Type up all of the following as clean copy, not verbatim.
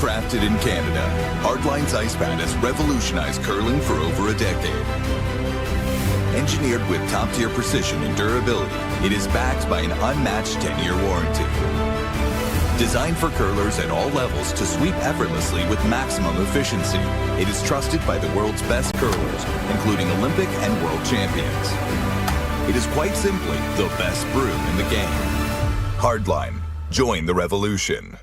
Crafted in Canada, Hardline's ice pad has revolutionized curling for over a decade. Engineered with top-tier precision and durability, it is backed by an unmatched 10-year warranty. Designed for curlers at all levels to sweep effortlessly with maximum efficiency, it is trusted by the world's best curlers, including Olympic and world champions. It is quite simply the best broom in the game. Hardline. Join the revolution.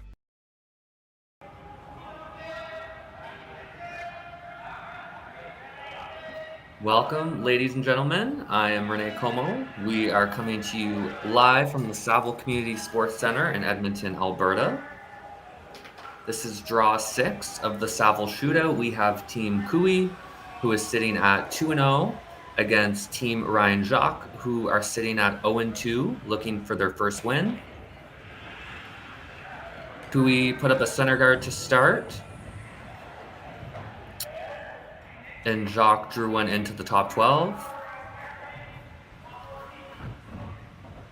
Welcome, ladies and gentlemen. I am Rene Comeau. We are coming to you live from the Saville Community Sports Center in Edmonton, Alberta. This is draw 6 of the Saville Shootout. We have Team Cailey, who is sitting at 2-0, against Team Ryan Jacques, who are sitting at 0-2, looking for their first win. Cailey put up a center guard to start, and Jacques drew one into the top 12.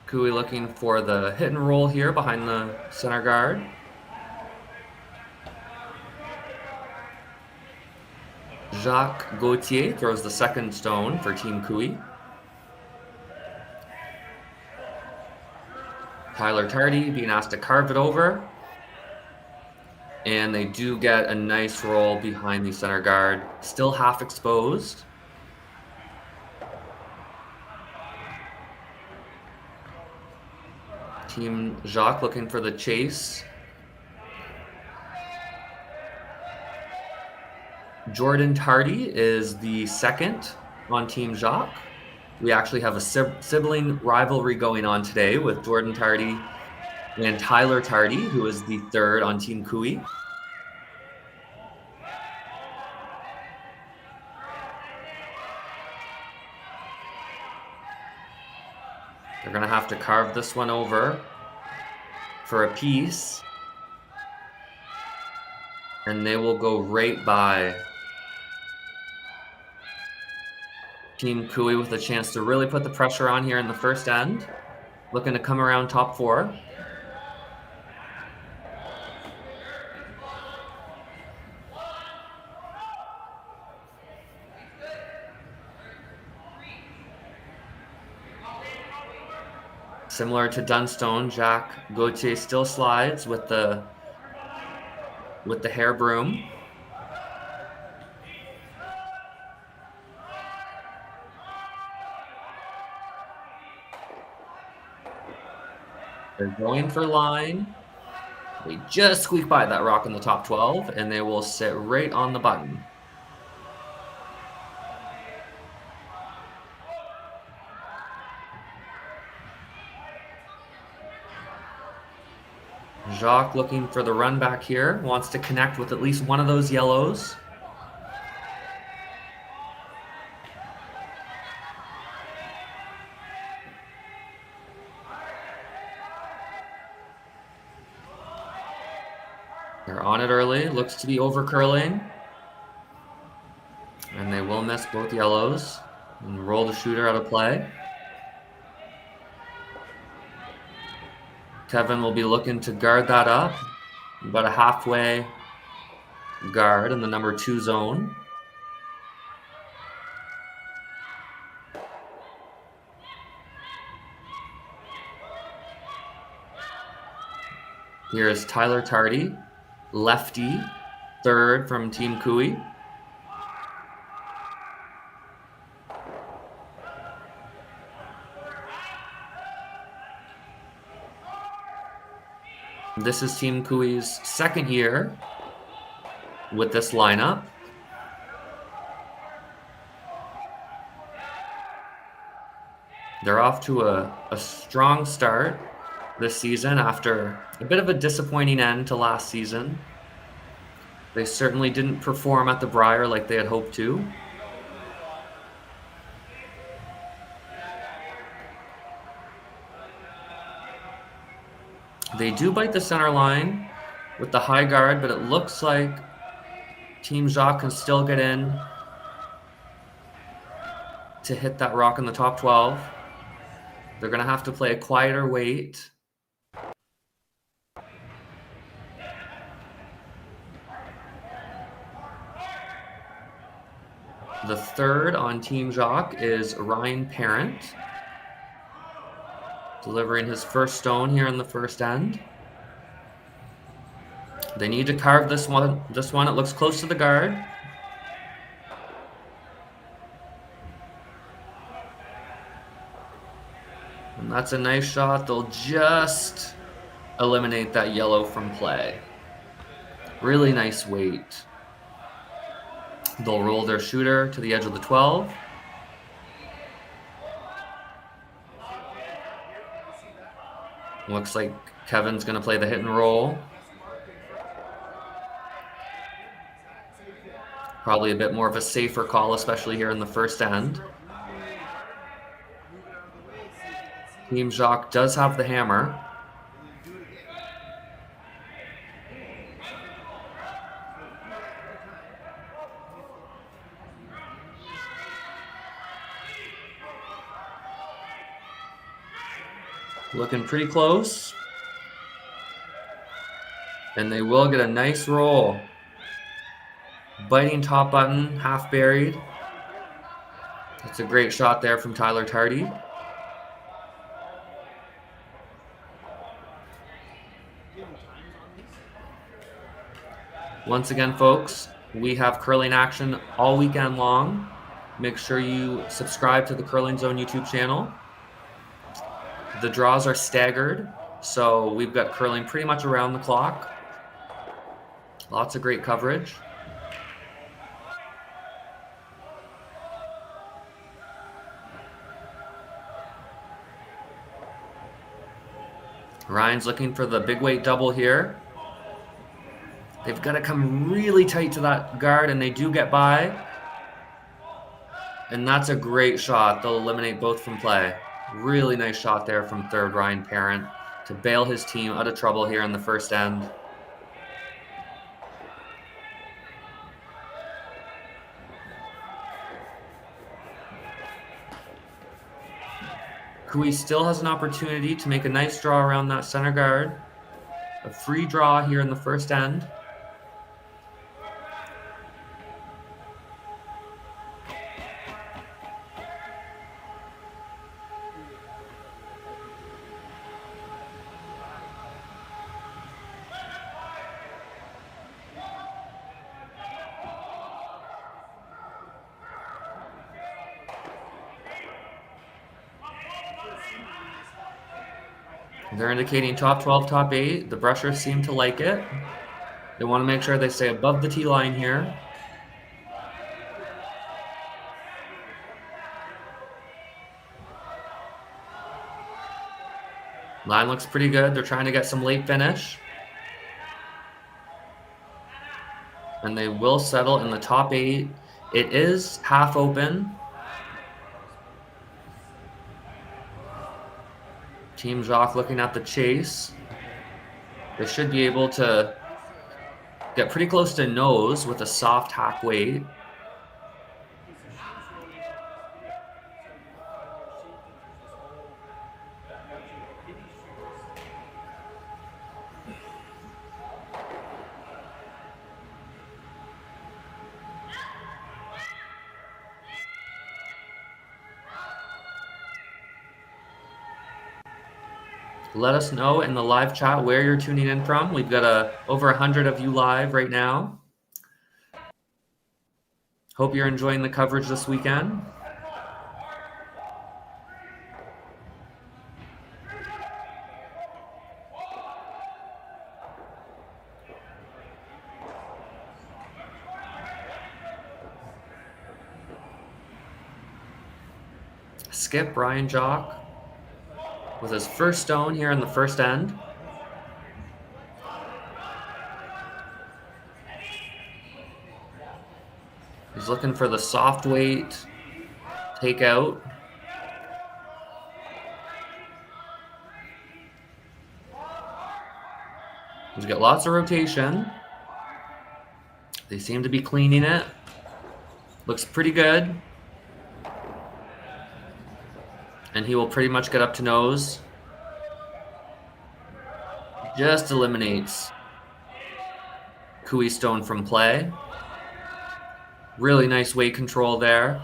Cailey looking for the hit and roll here behind the center guard. Jacques Gauthier throws the second stone for Team Cailey. Tyler Tardy being asked to carve it over. And they do get a nice roll behind the center guard, still half exposed. Team Jacques looking for the chase. Jordan Tardy is the second on Team Jacques. We actually have a sibling rivalry going on today with Jordan Tardy and Tyler Tardy, who is the third on Team Cailey. They're going to have to carve this one over for a piece. And they will go right by Team Cailey with a chance to really put the pressure on here in the first end. Looking to come around top 4. Similar to Dunstone, Jacques Gauthier still slides with the hair broom. They're going for line. They just squeak by that rock in the top 12, and they will sit right on the button. Jacques looking for the run back here, wants to connect with at least one of those yellows. They're on it early, looks to be over curling. And they will miss both yellows and roll the shooter out of play. Kevin will be looking to guard that up. About a halfway guard in the number 2 zone. Here is Tyler Tardy, lefty, third from Team Cailey. This is Team Cailey's second year with this lineup. They're off to a strong start this season after a bit of a disappointing end to last season. They certainly didn't perform at the Brier like they had hoped to. They do bite the center line with the high guard, but it looks like Team Jacques can still get in to hit that rock in the top 12. They're going to have to play a quieter weight. The third on Team Jacques is Ryan Parent, delivering his first stone here in the first end. They need to carve this one. It looks close to the guard. And that's a nice shot. They'll just eliminate that yellow from play. Really nice weight. They'll roll their shooter to the edge of the 12. Looks like Kevin's going to play the hit and roll. Probably a bit more of a safer call, especially here in the first end. Team Jacques does have the hammer. Looking pretty close. And they will get a nice roll. Biting top button, half buried. That's a great shot there from Tyler Tardy. Once again, folks, we have curling action all weekend long. Make sure you subscribe to the Curling Zone YouTube channel. The draws are staggered, so we've got curling pretty much around the clock. Lots of great coverage. Ryan's looking for the big weight double here. They've got to come really tight to that guard, and they do get by. And that's a great shot. They'll eliminate both from play. Really nice shot there from third Ryan Parent to bail his team out of trouble here in the first end. Comeau still has an opportunity to make a nice draw around that center guard. A free draw here in the first end. They're indicating top 12, top 8. The brushers seem to like it. They want to make sure they stay above the tee line here. Line looks pretty good. They're trying to get some late finish. And they will settle in the top 8. It is half open. Team Jacques looking at the chase. They should be able to get pretty close to nose with a soft hack weight. Let us know in the live chat where you're tuning in from. We've got over 100 of you live right now. Hope you're enjoying the coverage this weekend. Skip Ryan Jacques with his first stone here in the first end. He's looking for the soft weight takeout. He's got lots of rotation. They seem to be cleaning it. Looks pretty good. And he will pretty much get up to nose. Just eliminates Comeau stone from play. Really nice weight control there.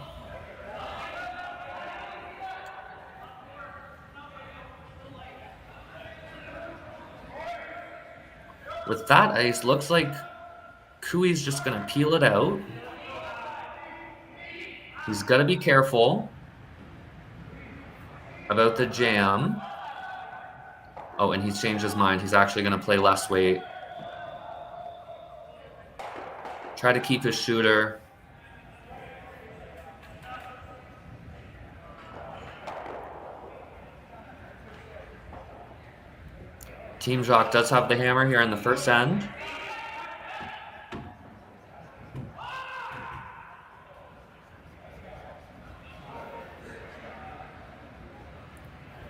With that ice, looks like Cooey's just going to peel it out. He's got to be careful about the jam. Oh, and he's changed his mind. He's actually going to play less weight. Try to keep his shooter. Team Jacques does have the hammer here in the first end.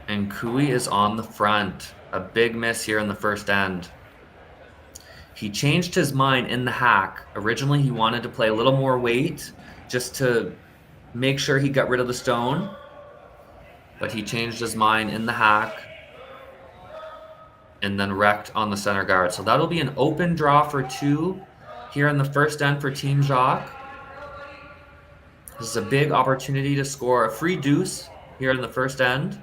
And Cooley is on the front. A big miss here in the first end. He changed his mind in the hack. Originally, he wanted to play a little more weight just to make sure he got rid of the stone. But he changed his mind in the hack and then wrecked on the center guard. So that'll be an open draw for 2 here in the first end for Team Jacques. This is a big opportunity to score a free deuce here in the first end.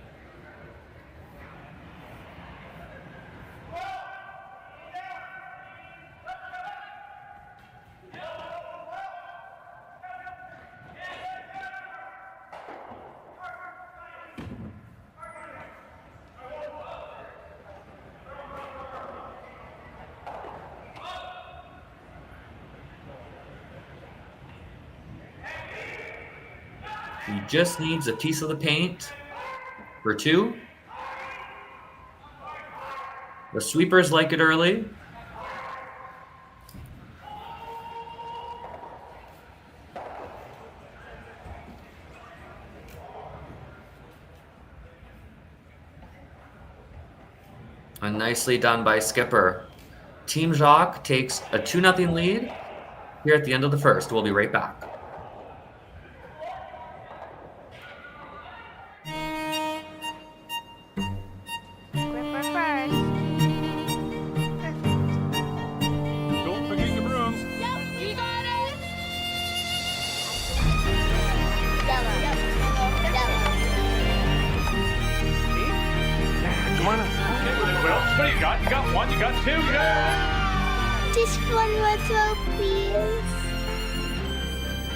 He just needs a piece of the paint for 2. The sweepers like it early. And nicely done by Skipper. Team Jacques takes a 2-0 lead here at the end of the first. We'll be right back.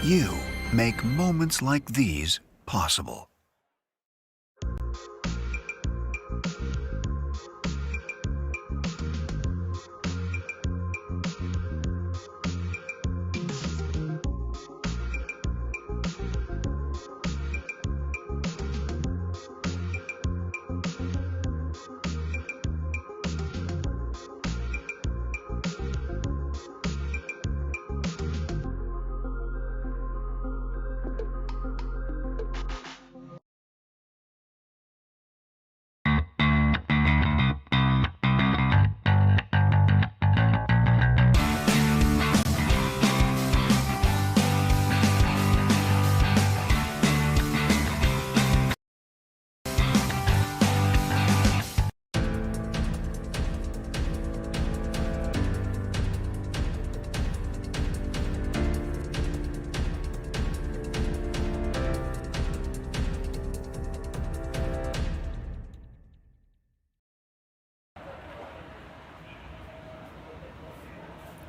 You make moments like these possible.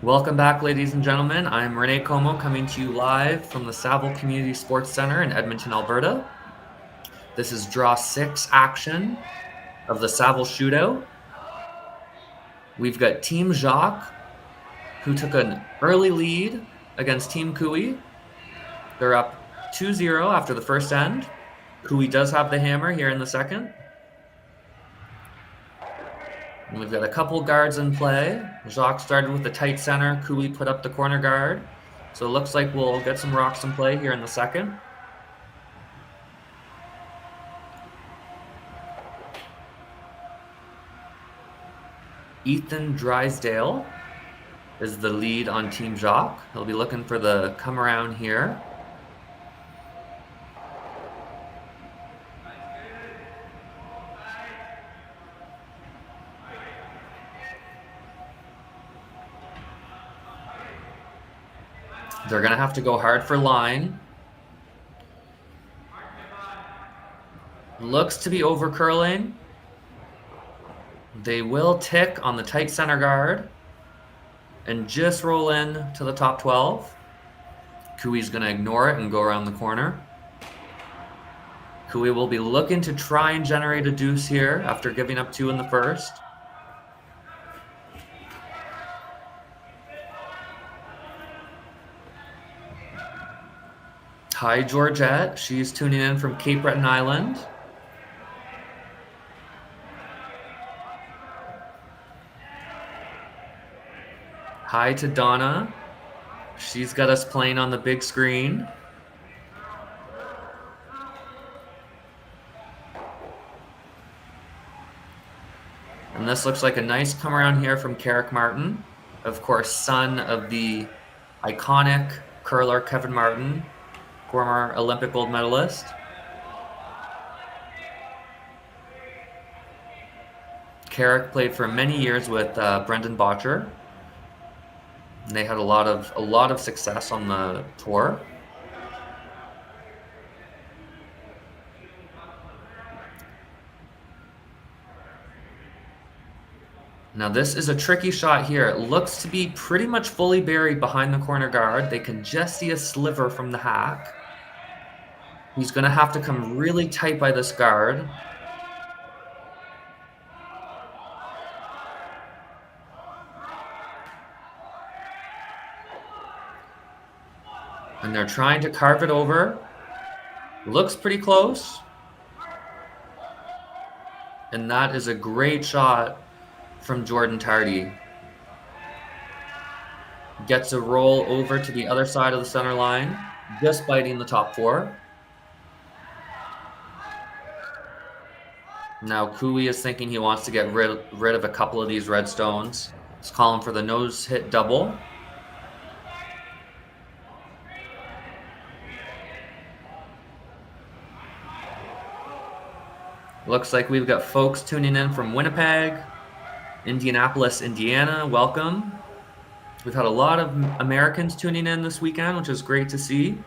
Welcome back, ladies and gentlemen. I'm Rene Comeau coming to you live from the Saville Community Sports Center in Edmonton, Alberta. This is draw 6 action of the Saville Shootout. We've got Team Jacques, who took an early lead against Team Cooley. They're up 2-0 after the first end. Cooley does have the hammer here in the second. And we've got a couple guards in play. Jacques started with the tight center. Cooley put up the corner guard. So it looks like we'll get some rocks in play here in the second. Ethan Drysdale is the lead on Team Jacques. He'll be looking for the come around here. They're going to have to go hard for line. Looks to be over curling. They will tick on the tight center guard and just roll in to the top 12. Cooey's going to ignore it and go around the corner. Cailey will be looking to try and generate a deuce here after giving up 2 in the first. Hi, Georgette. She's tuning in from Cape Breton Island. Hi to Donna. She's got us playing on the big screen. And this looks like a nice come around here from Carrick Martin. Of course, son of the iconic curler Kevin Martin, former Olympic gold medalist. Carrick played for many years with Brendan Botcher. And they had a lot of success on the tour. Now this is a tricky shot here. It looks to be pretty much fully buried behind the corner guard. They can just see a sliver from the hack. He's going to have to come really tight by this guard. And they're trying to carve it over. Looks pretty close. And that is a great shot from Jordan Tardy. Gets a roll over to the other side of the center line, just biting the top 4. Now Cailey is thinking he wants to get rid of a couple of these red stones. He's calling for the nose hit double. Looks like we've got folks tuning in from Winnipeg, Indianapolis, Indiana. Welcome. We've had a lot of Americans tuning in this weekend, which is great to see.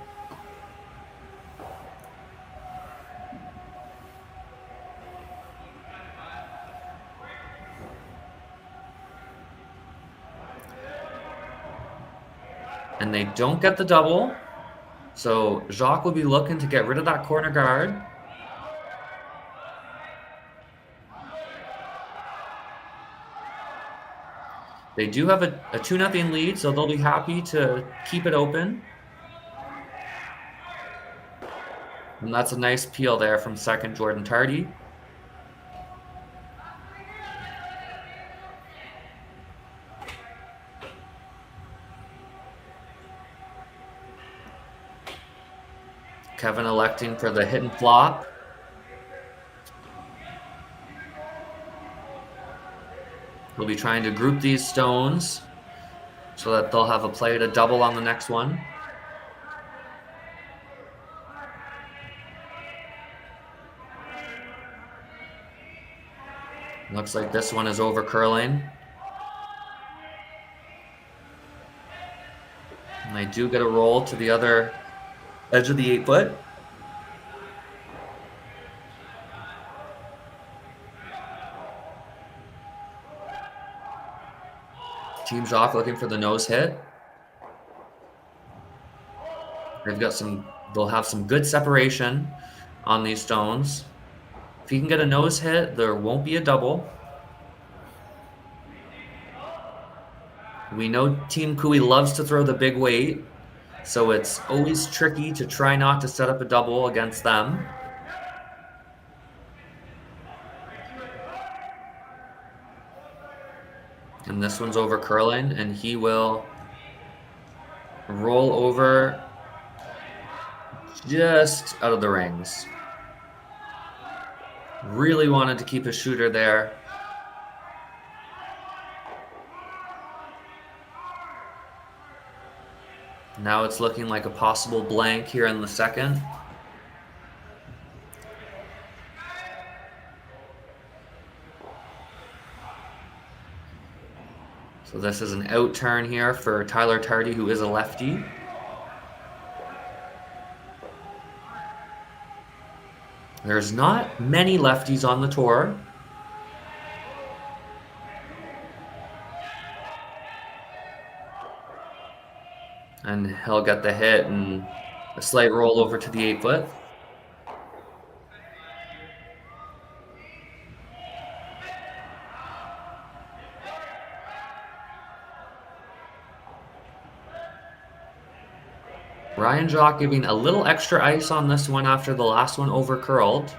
And they don't get the double. So Jacques will be looking to get rid of that corner guard. They do have a 2-0 lead, so they'll be happy to keep it open. And that's a nice peel there from second Jordan Tardy. Kevin electing for the hit and flop. We'll be trying to group these stones so that they'll have a play to double on the next one. Looks like this one is over curling. And they do get a roll to the other edge of the 8-foot. Team Jacques looking for the nose hit. They'll have some good separation on these stones. If he can get a nose hit, there won't be a double. We know Team Cailey loves to throw the big weight, so it's always tricky to try not to set up a double against them. And this one's over curling, and he will roll over just out of the rings. Really wanted to keep his shooter there. Now it's looking like a possible blank here in the second. So this is an out turn here for Tyler Tardy, who is a lefty. There's not many lefties on the tour. And he'll get the hit and a slight roll over to the 8-foot. Jacques giving a little extra ice on this one after the last one over curled.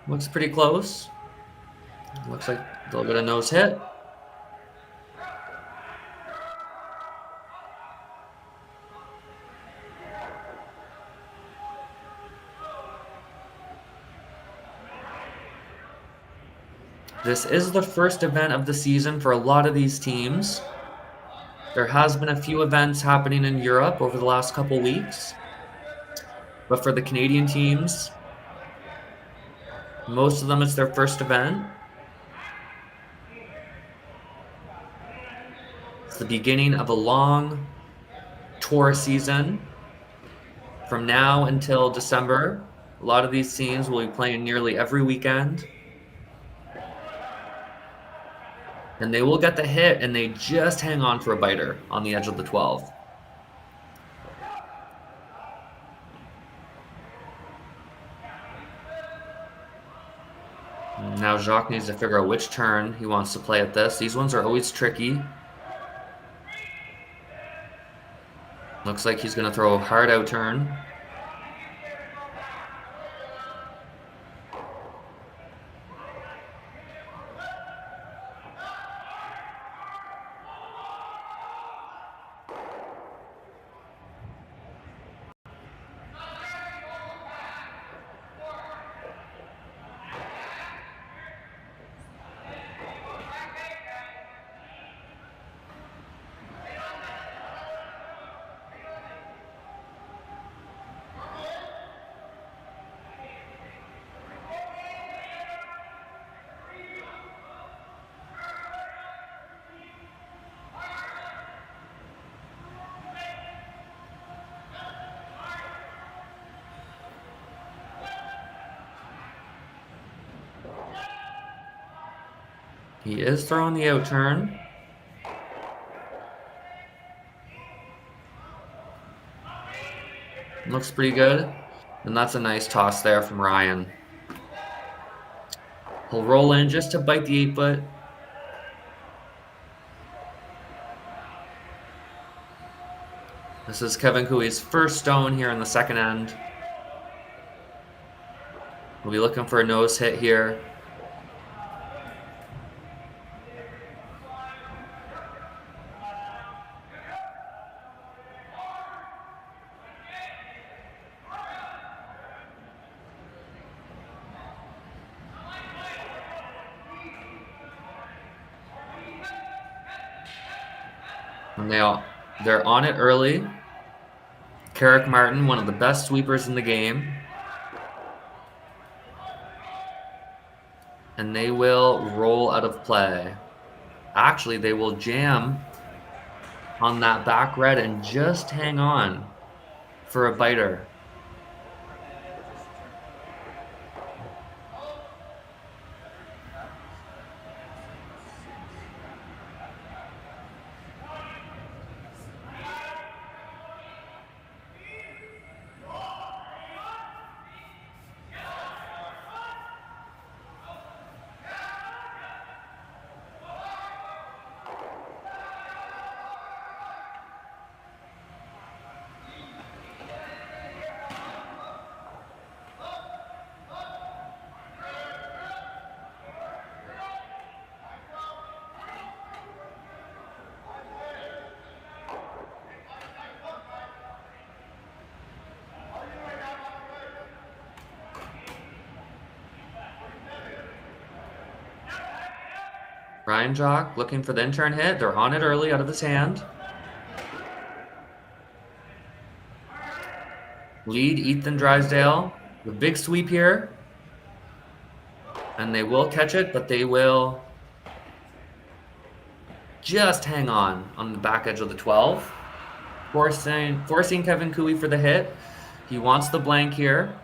Looks pretty close. Looks like a little bit of nose hit. This is the first event of the season for a lot of these teams. There has been a few events happening in Europe over the last couple weeks. But for the Canadian teams, most of them, it's their first event. It's the beginning of a long tour season. From now until December, a lot of these teams will be playing nearly every weekend. And they will get the hit, and they just hang on for a biter on the edge of the 12. Now Jacques needs to figure out which turn he wants to play at this. These ones are always tricky. Looks like he's going to throw a hard out turn. He is throwing the out turn. Looks pretty good. And that's a nice toss there from Ryan. He'll roll in just to bite the 8-foot. This is Kevin Couey's first stone here in the second end. We'll be looking for a nose hit here. And they're on it early. Carrick Martin, one of the best sweepers in the game. And they will roll out of play. Actually, they will jam on that back red and just hang on for a biter. Jacques looking for the in-turn hit. They're on it early out of his hand. Lead Ethan Drysdale The big sweep here. And they will catch it, but they will just hang on the back edge of the 12. Forcing Kevin Koe for the hit. He wants the blank here.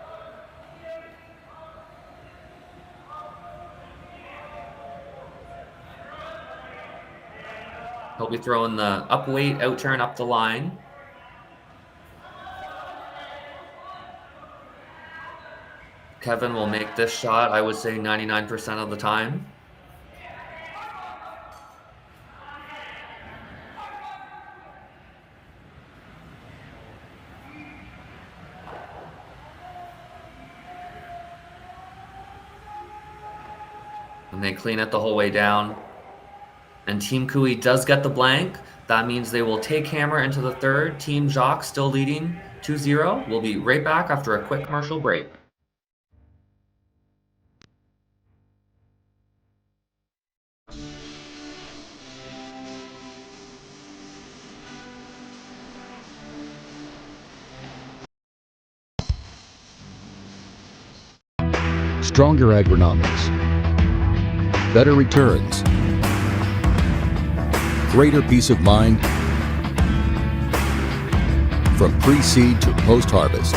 He'll be throwing the up weight, out turn up the line. Kevin will make this shot, I would say 99% of the time. And they clean it the whole way down. And Team Koe does get the blank. That means they will take hammer into the third. Team Jacques still leading 2-0. We'll be right back after a quick commercial break. Stronger agronomics, better returns, greater peace of mind from pre-seed to post-harvest.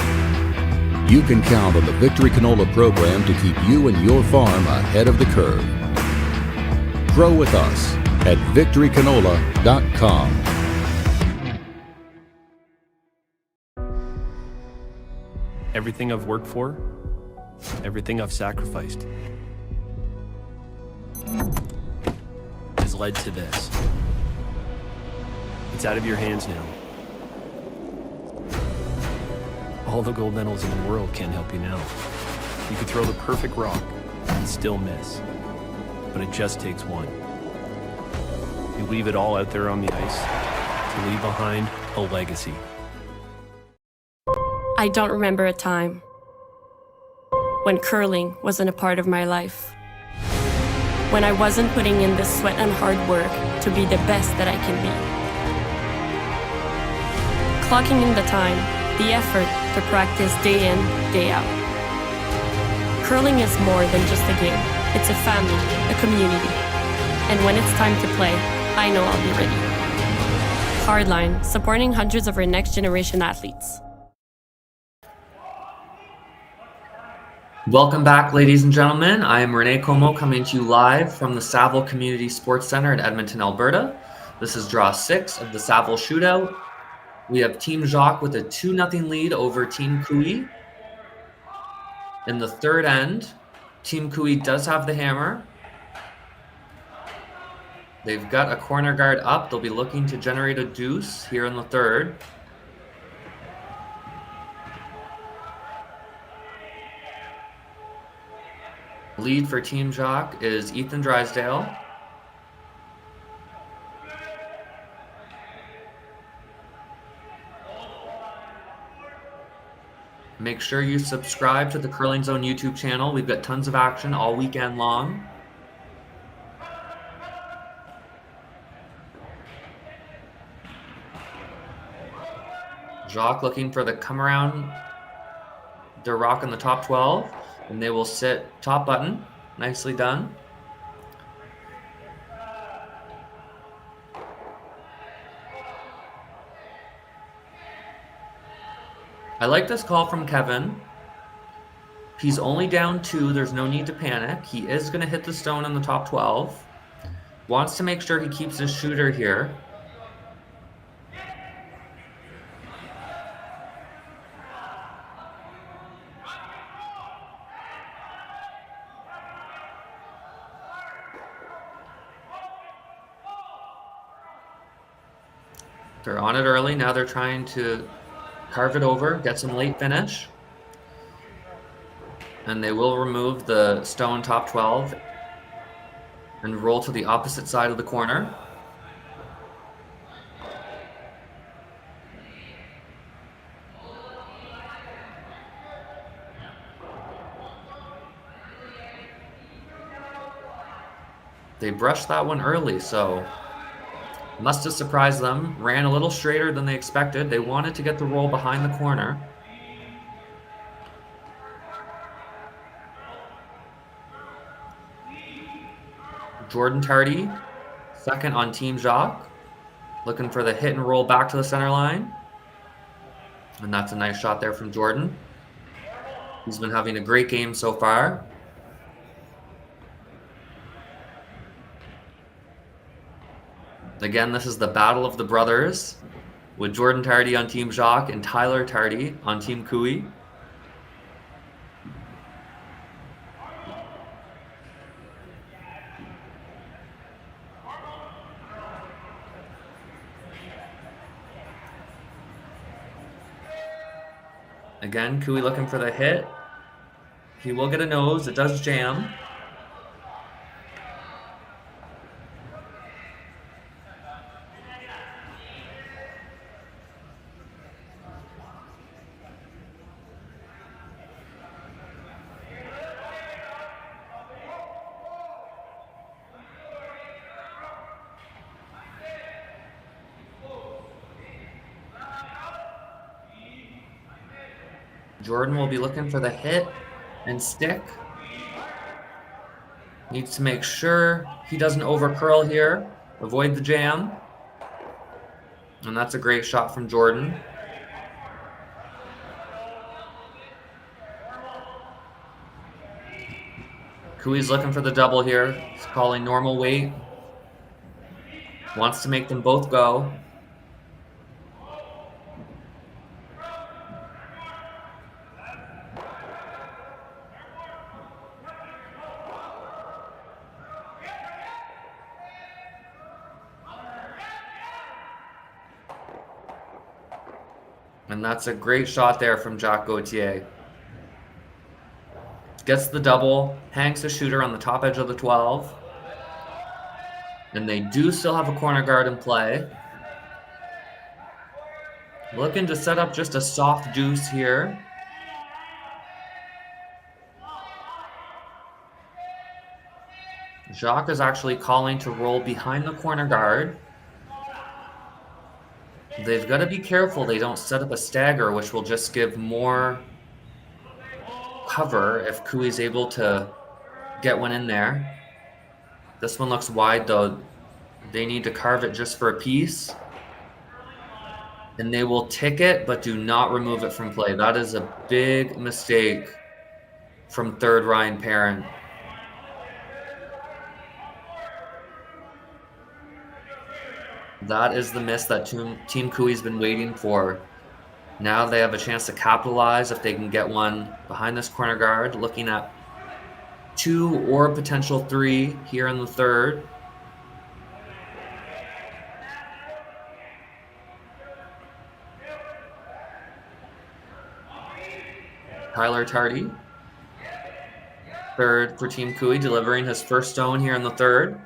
You can count on the Victory Canola program to keep you and your farm ahead of the curve. Grow with us at victorycanola.com. Everything I've worked for, everything I've sacrificed has led to this. It's out of your hands now. All the gold medals in the world can't help you now. You could throw the perfect rock and still miss, but it just takes one. You leave it all out there on the ice to leave behind a legacy. I don't remember a time when curling wasn't a part of my life. When I wasn't putting in the sweat and hard work to be the best that I can be. Clocking in the time, the effort to practice day in, day out. Curling is more than just a game. It's a family, a community. And when it's time to play, I know I'll be ready. Hardline, supporting hundreds of our next generation athletes. Welcome back, ladies and gentlemen. I am Rene Comeau coming to you live from the Saville Community Sports Center in Edmonton, Alberta. This is draw 6 of the Saville Shootout. We have Team Jacques with a 2-0 lead over Team Koe. In the third end, Team Koe does have the hammer. They've got a corner guard up. They'll be looking to generate a deuce here in the third. Lead for Team Jacques is Ethan Drysdale. Make sure you subscribe to the Curling Zone YouTube channel. We've got tons of action all weekend long. Jacques looking for the come around. They're rocking the top 12. And they will sit top button. Nicely done. I like this call from Kevin. He's only down 2. There's no need to panic. He is going to hit the stone in the top 12. Wants to make sure he keeps his shooter here. They're on it early. Now they're trying to carve it over, get some late finish. And they will remove the stone top 12 and roll to the opposite side of the corner. They brushed that one early, so must have surprised them. Ran a little straighter than they expected. They wanted to get the roll behind the corner. Jordan Tardy, second on Team Jacques. Looking for the hit and roll back to the center line. And that's a nice shot there from Jordan. He's been having a great game so far. Again, this is the battle of the brothers with Jordan Tardy on Team Jacques and Tyler Tardy on Team Cailey. Again, Cailey looking for the hit. He will get a nose. It does jam. Jordan will be looking for the hit and stick. Needs to make sure he doesn't over-curl here. Avoid the jam. And that's a great shot from Jordan. Cailey's looking for the double here. He's calling normal weight. Wants to make them both go. And that's a great shot there from Jacques Gauthier. Gets the double, hangs the shooter on the top edge of the 12. And they do still have a corner guard in play. Looking to set up just a soft deuce here. Jacques is actually calling to roll behind the corner guard. They've got to be careful they don't set up a stagger, which will just give more cover if Cailey's able to get one in there. This one looks wide, though. They need to carve it just for a piece. And they will tick it, but do not remove it from play. That is a big mistake from third Ryan Parent. That is the miss that Team Cailey's been waiting for. Now they have a chance to capitalize if they can get one behind this corner guard. Looking at 2 or potential 3 here in the third. Tyler Tardy. Third for Team Cailey, delivering his first stone here in the third.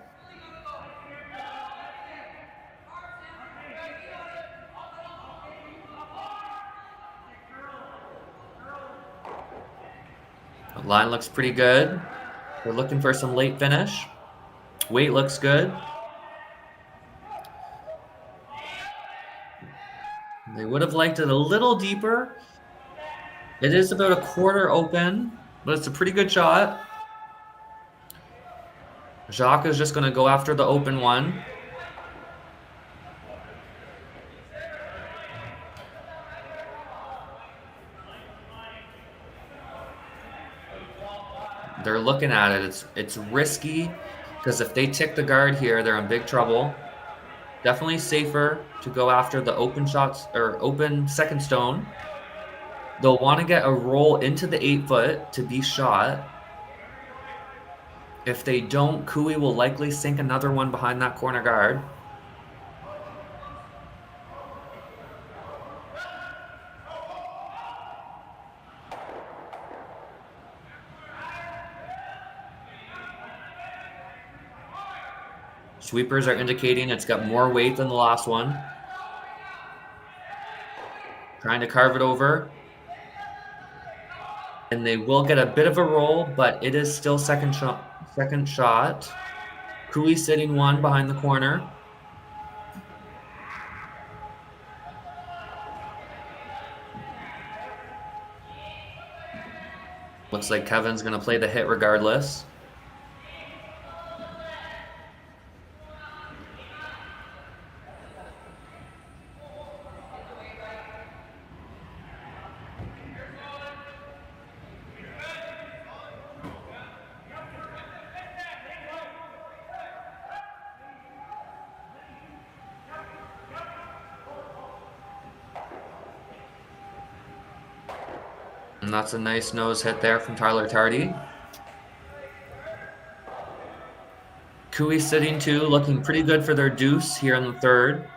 The line looks pretty good. They're looking for some late finish. Weight looks good. They would have liked it a little deeper. It is about a quarter open, but it's a pretty good shot. Jacques is just going to go after the open one. They're looking at it. It's risky because if they tick the guard here, they're in big trouble. Definitely safer to go after the open shots or open second stone. They'll want to get a roll into the 8-foot to be shot. If they don't, Cailey will likely sink another one behind that corner guard. Sweepers are indicating it's got more weight than the last one. Trying to carve it over. And they will get a bit of a roll, but it is still second shot. Cailey sitting one behind the corner. Looks like Kevin's going to play the hit regardless. And that's a nice nose hit there from Tyler Tardy. Cooey sitting 2, looking pretty good for their deuce here in the third.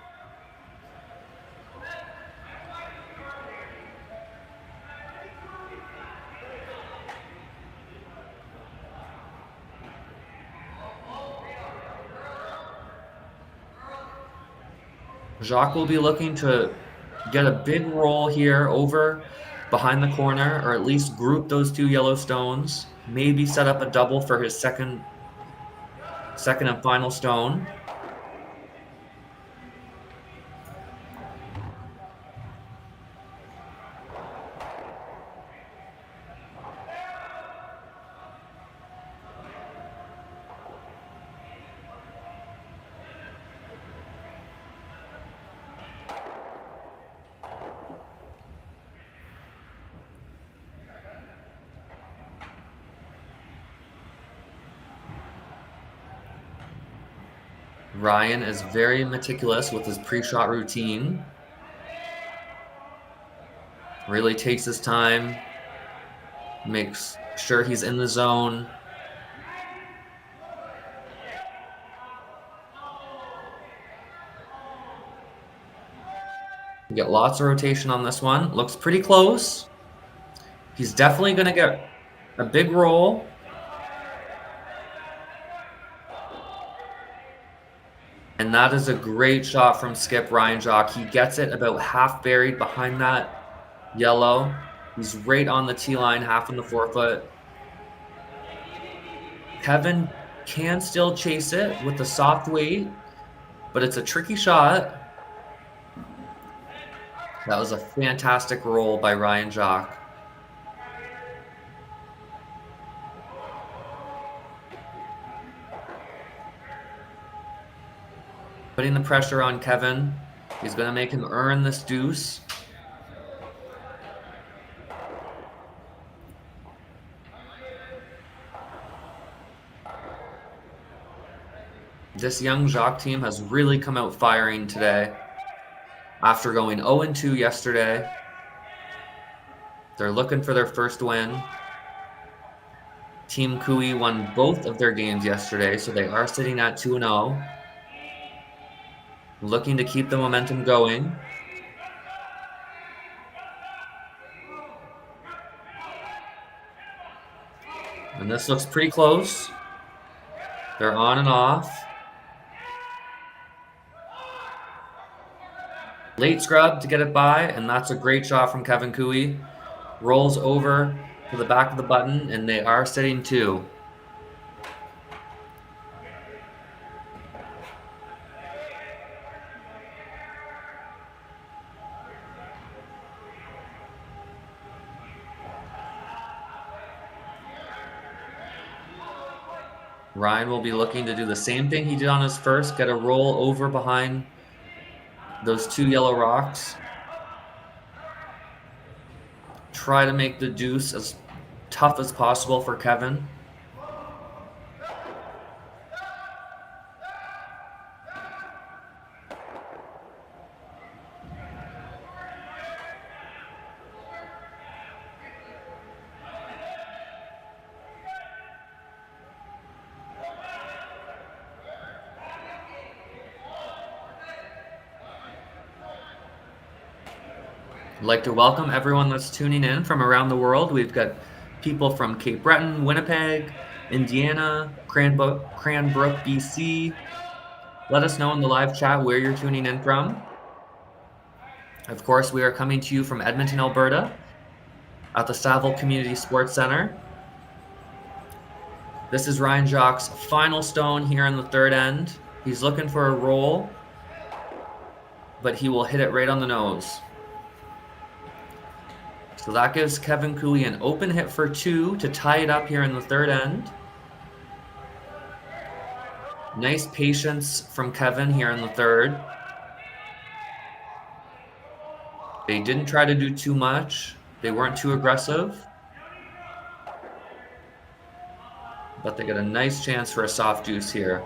Jacques will be looking to get a big roll here over behind the corner, or at least group those 2 yellow stones. Maybe set up a double for his second and final stone. Ryan is very meticulous with his pre-shot routine. Really takes his time, makes sure he's in the zone. We get lots of rotation on this one. Looks pretty close. He's definitely going to get a big roll. And that is a great shot from skip Ryan Jacques. He gets it about half buried behind that yellow. He's right on the tee line, half in the forefoot. Kevin can still chase it with the soft weight, but it's a tricky shot. That was a fantastic roll by Ryan Jacques. Putting the pressure on Kevin. He's going to make him earn this deuce. This young Jacques team has really come out firing today. After going 0-2 yesterday, they're looking for their first win. Team Cooey won both of their games yesterday, so they are sitting at 2-0. Looking to keep the momentum going. And this looks pretty close. They're on and off. Late scrub to get it by, and that's a great shot from Kevin Cooey. Rolls over to the back of the button, and they are sitting 2. Ryan will be looking to do the same thing he did on his first, get a roll over behind those 2 yellow rocks. Try to make the deuce as tough as possible for Kevin. I'd like to welcome everyone that's tuning in from around the world. We've got people from Cape Breton, Winnipeg, Indiana, Cranbrook, BC. Let us know in the live chat where you're tuning in from. Of course, we are coming to you from Edmonton, Alberta, at the Saville Community Sports Center. This is Ryan Jacques' final stone here in the third end. He's looking for a roll, but he will hit it right on the nose. So that gives Kevin Cooey an open hit for 2 to tie it up here in the third end. Nice patience from Kevin here in the third. They didn't try to do too much. They weren't too aggressive. But they got a nice chance for a soft deuce here.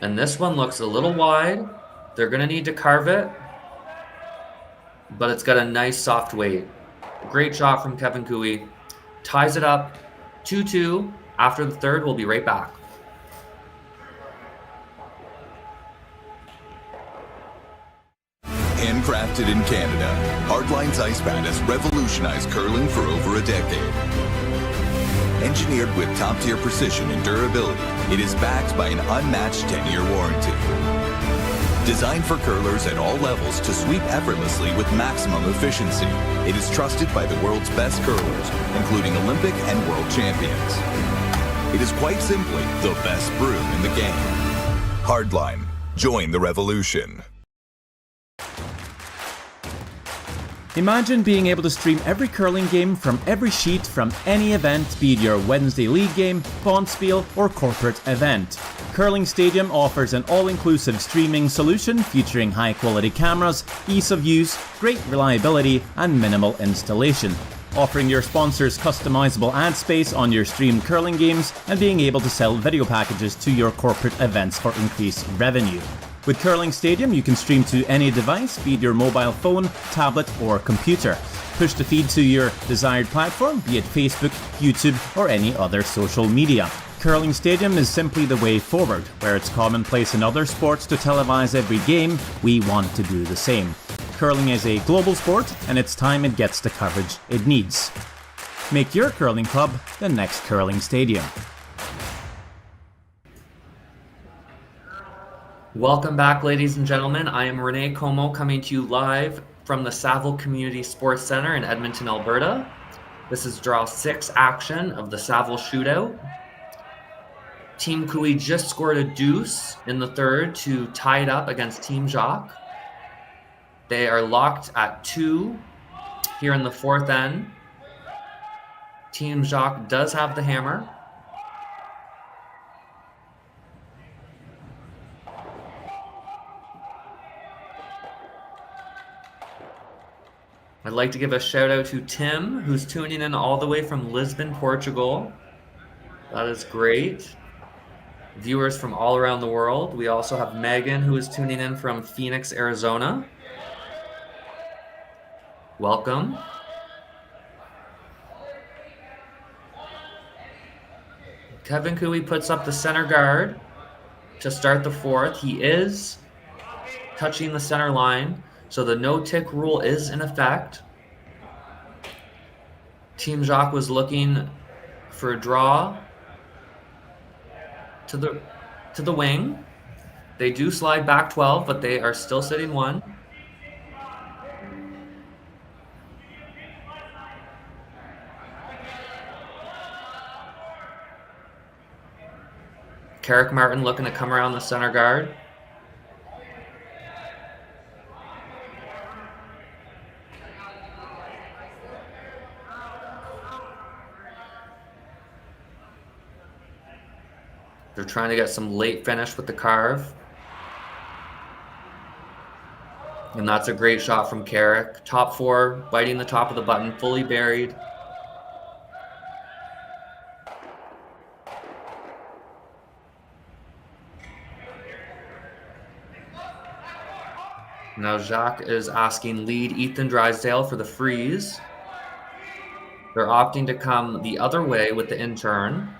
And this one looks a little wide. They're going to need to carve it, but it's got a nice soft weight. Great shot from Kevin Cooey. Ties it up 2-2. After the third, we'll be right back. Handcrafted in Canada, Hardline's Ice Pad has revolutionized curling for over a decade. Engineered with top-tier precision and durability, it is backed by an unmatched 10-year warranty. Designed for curlers at all levels to sweep effortlessly with maximum efficiency, it is trusted by the world's best curlers, including Olympic and world champions. It is quite simply the best brew in the game. Hardline. Join the revolution. Imagine being able to stream every curling game from every sheet from any event, be it your Wednesday league game, bonspiel, or corporate event. Curling Stadium offers an all-inclusive streaming solution featuring high-quality cameras, ease of use, great reliability, and minimal installation. Offering your sponsors customizable ad space on your streamed curling games and being able to sell video packages to your corporate events for increased revenue. With Curling Stadium, you can stream to any device, be it your mobile phone, tablet, or computer. Push the feed to your desired platform, be it Facebook, YouTube, or any other social media. Curling Stadium is simply the way forward. Where it's commonplace in other sports to televise every game, we want to do the same. Curling is a global sport, and it's time it gets the coverage it needs. Make your curling club the next Curling Stadium. Welcome back, ladies and gentlemen. I am Rene Comeau, coming to you live from the Saville Community Sports Center in Edmonton, Alberta. This is draw 6 action of the Saville Shootout. Team Cooey just scored a deuce in the third to tie it up against Team Jacques. They are locked at 2 here in the fourth end. Team Jacques does have the hammer. I'd like to give a shout out to Tim, who's tuning in all the way from Lisbon, Portugal. That is great. Viewers from all around the world. We also have Megan, who is tuning in from Phoenix, Arizona. Welcome. Kevin Cooey puts up the center guard to start the fourth. He is touching the center line, so the no-tick rule is in effect. Team Jacques was looking for a draw to the wing. They do slide back 12, but they are still sitting 1. Carrick Martin looking to come around the center guard. They're trying to get some late finish with the carve. And that's a great shot from Carrick. Top 4, biting the top of the button, fully buried. Now Jacques is asking lead Ethan Drysdale for the freeze. They're opting to come the other way with the in-turn.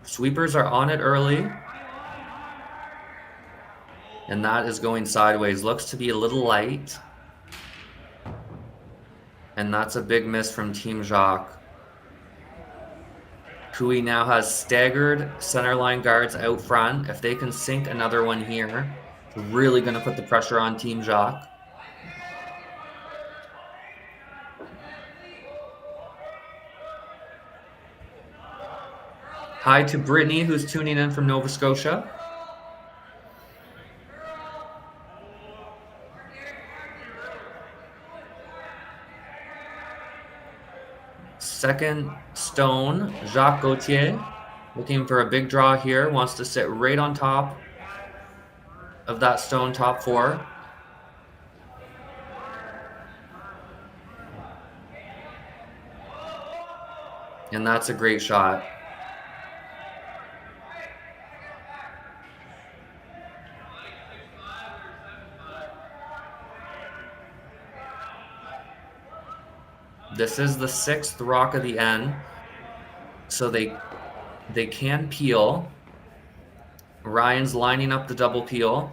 Sweepers are on it early. And that is going sideways. Looks to be a little light. And that's a big miss from Team Jacques. Cooey now has staggered centerline guards out front. If they can sink another one here, it's really going to put the pressure on Team Jacques. Hi to Brittany, who's tuning in from Nova Scotia. Second stone, Jacques Gauthier, looking for a big draw here, wants to sit right on top of that stone, top 4. And that's a great shot. This is the 6th rock of the end, so they can peel. Ryan's lining up the double peel.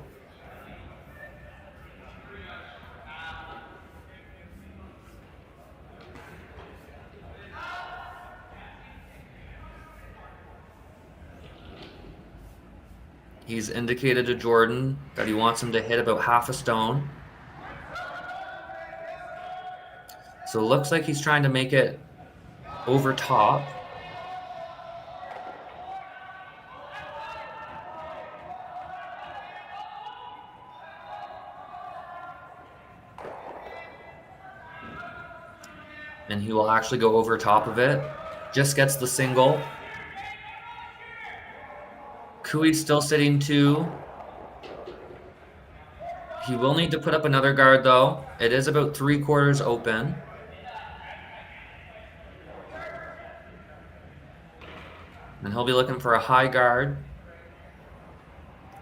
He's indicated to Jordan that he wants him to hit about half a stone. So it looks like he's trying to make it over top. And he will actually go over top of it. Just gets the single. Cooey's still sitting 2. He will need to put up another guard though. It is about 3/4 open. And he'll be looking for a high guard.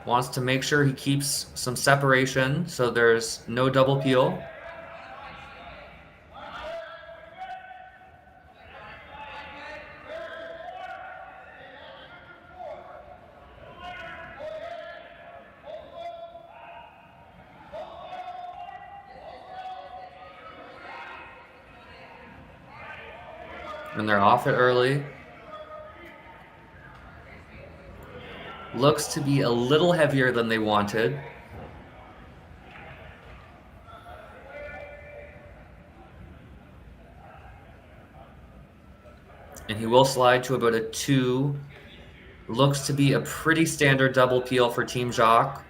Wants to make sure he keeps some separation so there's no double peel. And they're off it early. Looks to be a little heavier than they wanted. And he will slide to about a 2. Looks to be a pretty standard double peel for Team Jacques.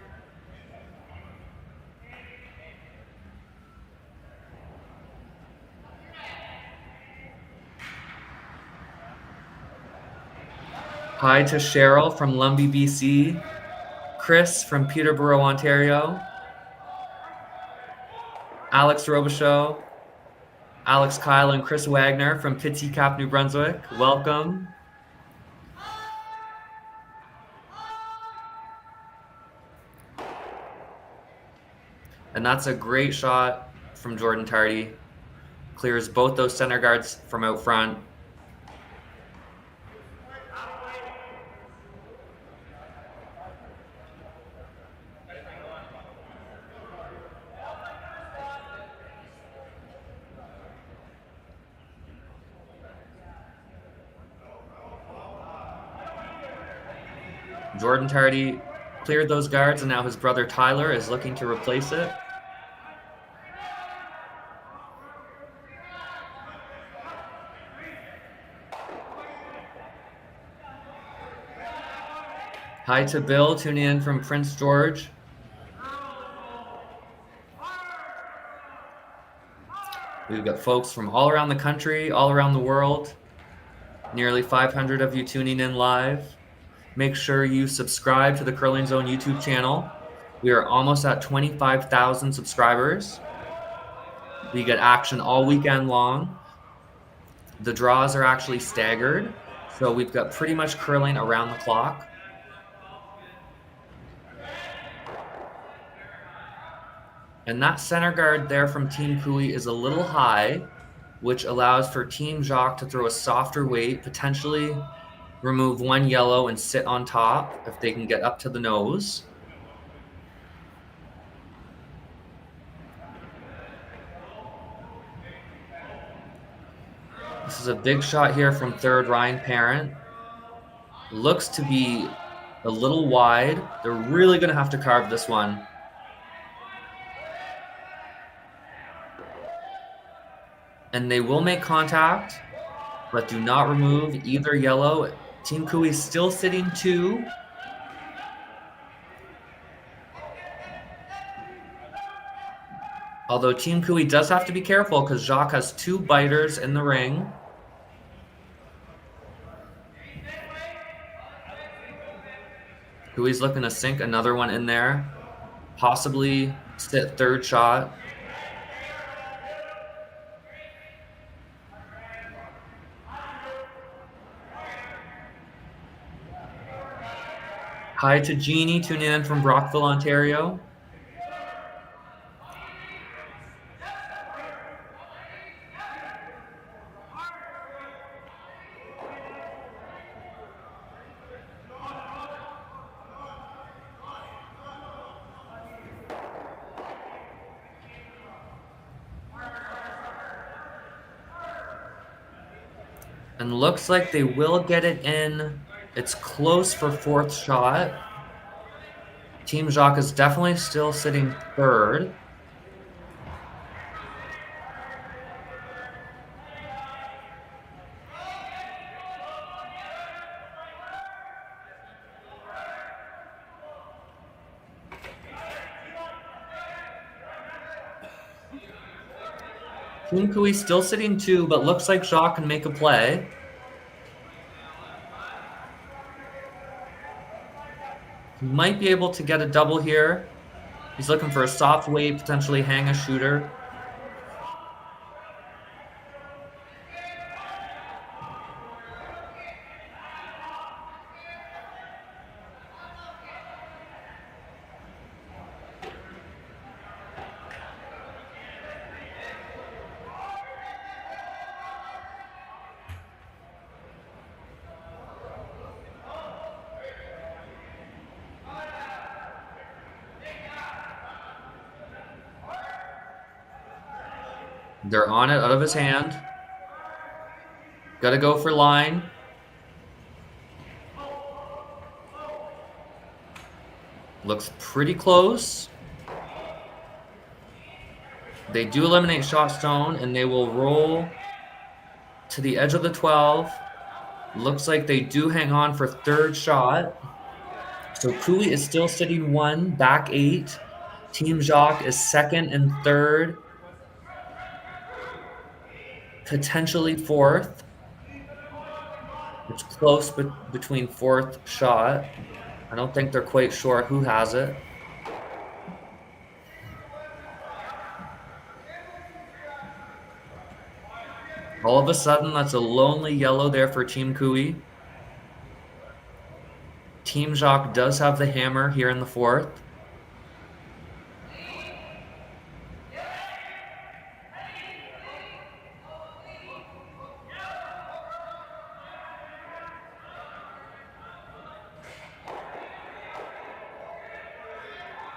Hi to Cheryl from Lumbee, BC. Chris from Peterborough, Ontario. Alex Robichaud. Alex Kyle and Chris Wagner from Petit Cap, New Brunswick. Welcome. And that's a great shot from Jordan Tardy. Clears both those center guards from out front. Jordan Tardy cleared those guards, and now his brother Tyler is looking to replace it. Hi to Bill, tuning in from Prince George. We've got folks from all around the country, all around the world. Nearly 500 of you tuning in live. Make sure you subscribe to the Curling Zone YouTube channel. We are almost at 25,000 subscribers. We get action all weekend long. The draws are actually staggered, so we've got pretty much curling around the clock. And that center guard there from Team Cooey is a little high, which allows for Team Jacques to throw a softer weight, potentially remove 1 yellow and sit on top if they can get up to the nose. This is a big shot here from 3rd Ryan Parent. Looks to be a little wide. They're really going to have to carve this one. And they will make contact, but do not remove either yellow. Team Cooey is still sitting 2. Although Team Cooey does have to be careful because Jacques has 2 biters in the ring. Cooey's looking to sink another one in there. Possibly sit 3rd shot. Hi to Jeannie, tuning in from Brockville, Ontario. And looks like they will get it in. It's close for fourth shot. Team Jacques is definitely still sitting third. Team Kui still sitting 2, but looks like Jacques can make a play. He might be able to get a double here. He's looking for a soft weight, potentially hang a shooter. They're on it out of his hand. Gotta go for line. Looks pretty close. They do eliminate shot stone, and they will roll to the edge of the 12. Looks like they do hang on for third shot. So Kui is still sitting 1, back 8. Team Jacques is second and third. Potentially fourth. It's close between fourth shot. I don't think they're quite sure who has it. All of a sudden, that's a lonely yellow there for Team Kui. Team Jacques does have the hammer here in the fourth.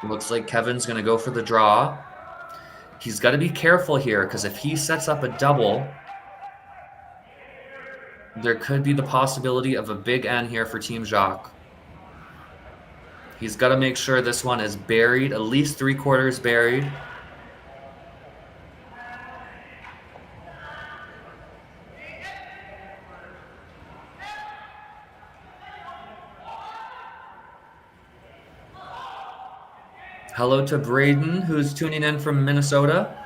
Looks like Kevin's going to go for the draw. He's got to be careful here, because if he sets up a double, there could be the possibility of a big N here for Team Jacques. He's got to make sure this one is buried, at least 3/4 buried. Hello to Braden, who's tuning in from Minnesota.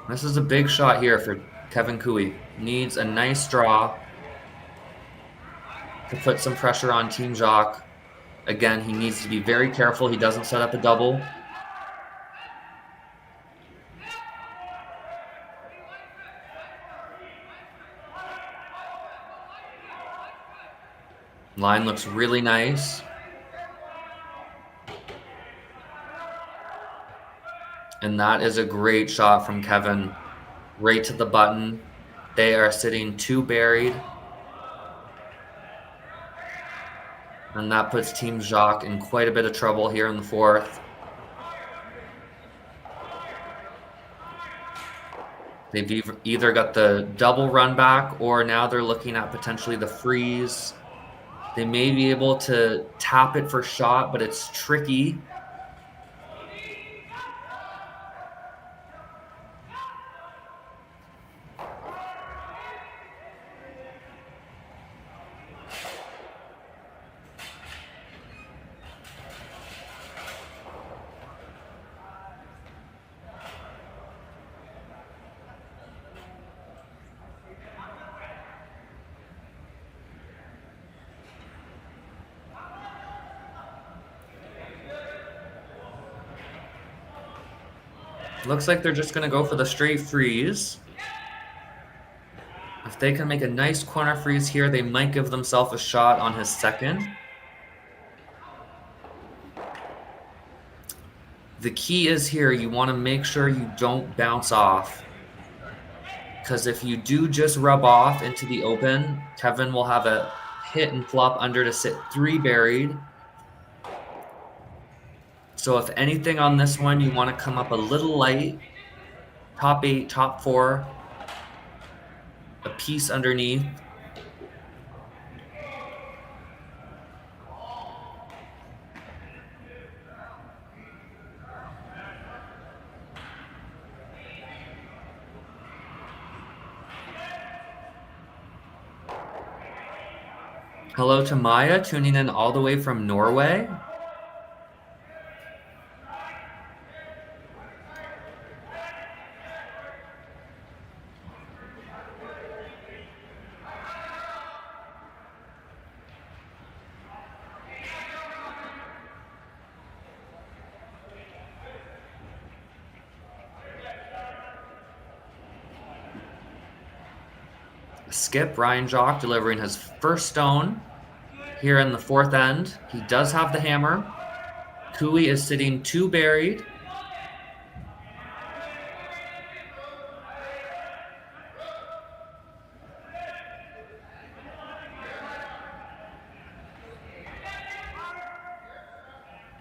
This is a big shot here for Kevin Kui. Needs a nice draw to put some pressure on Team Jacques. Again, he needs to be very careful he doesn't set up a double. Line looks really nice. And that is a great shot from Kevin. Right to the button. They are sitting 2 buried. And that puts Team Jacques in quite a bit of trouble here in the fourth. They've either got the double run back, or now they're looking at potentially the freeze. They may be able to tap it for shot, but it's tricky. Looks like they're just going to go for the straight freeze. If they can make a nice corner freeze here, they might give themselves a shot on his second. The key is here, you want to make sure you don't bounce off. Because if you do just rub off into the open, Kevin will have a hit and flop under to sit 3 buried. So if anything on this one, you want to come up a little light. Top 8, top 4. A piece underneath. Hello to Maya, tuning in all the way from Norway. Skip, Ryan Jacques delivering his first stone here in the 4th end. He does have the hammer. Cailey is sitting 2 buried.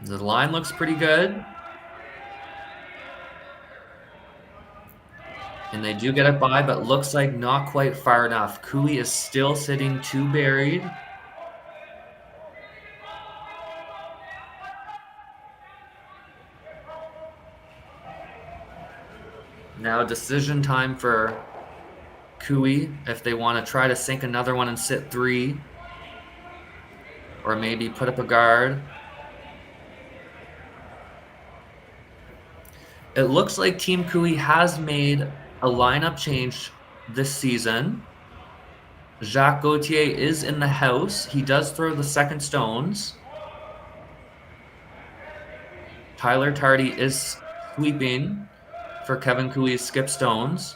The line looks pretty good. And they do get it by, but looks like not quite far enough. Cailey is still sitting 2 buried. Now decision time for Cailey if they want to try to sink another one and sit 3. Or maybe put up a guard. It looks like Team Cailey has made a lineup change this season. Jacques Gauthier is in the house. He does throw the second stones. Tyler Tardy is sweeping for Kevin Cailey's skip stones.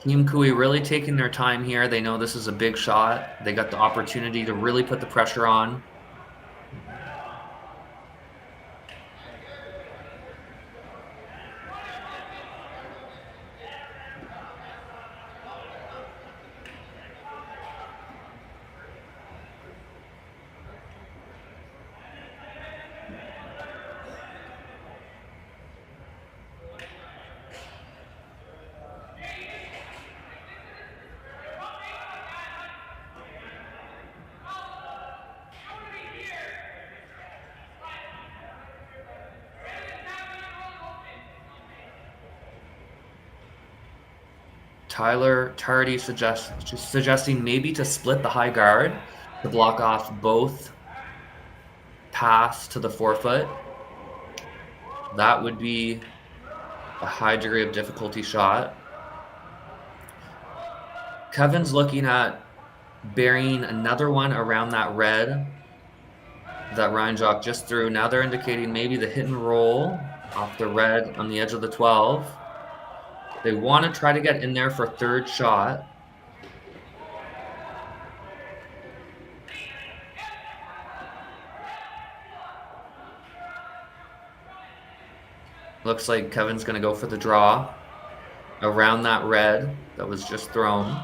Team Cailey really taking their time here. They know this is a big shot. They got the opportunity to really put the pressure on. Tyler Tardy suggesting maybe to split the high guard to block off both paths to the forefoot. That would be a high degree of difficulty shot. Kevin's looking at burying another one around that red that Ryan Jacques just threw. Now they're indicating maybe the hit and roll off the red on the edge of the 12. They want to try to get in there for third shot. Looks like Kevin's going to go for the draw around that red that was just thrown.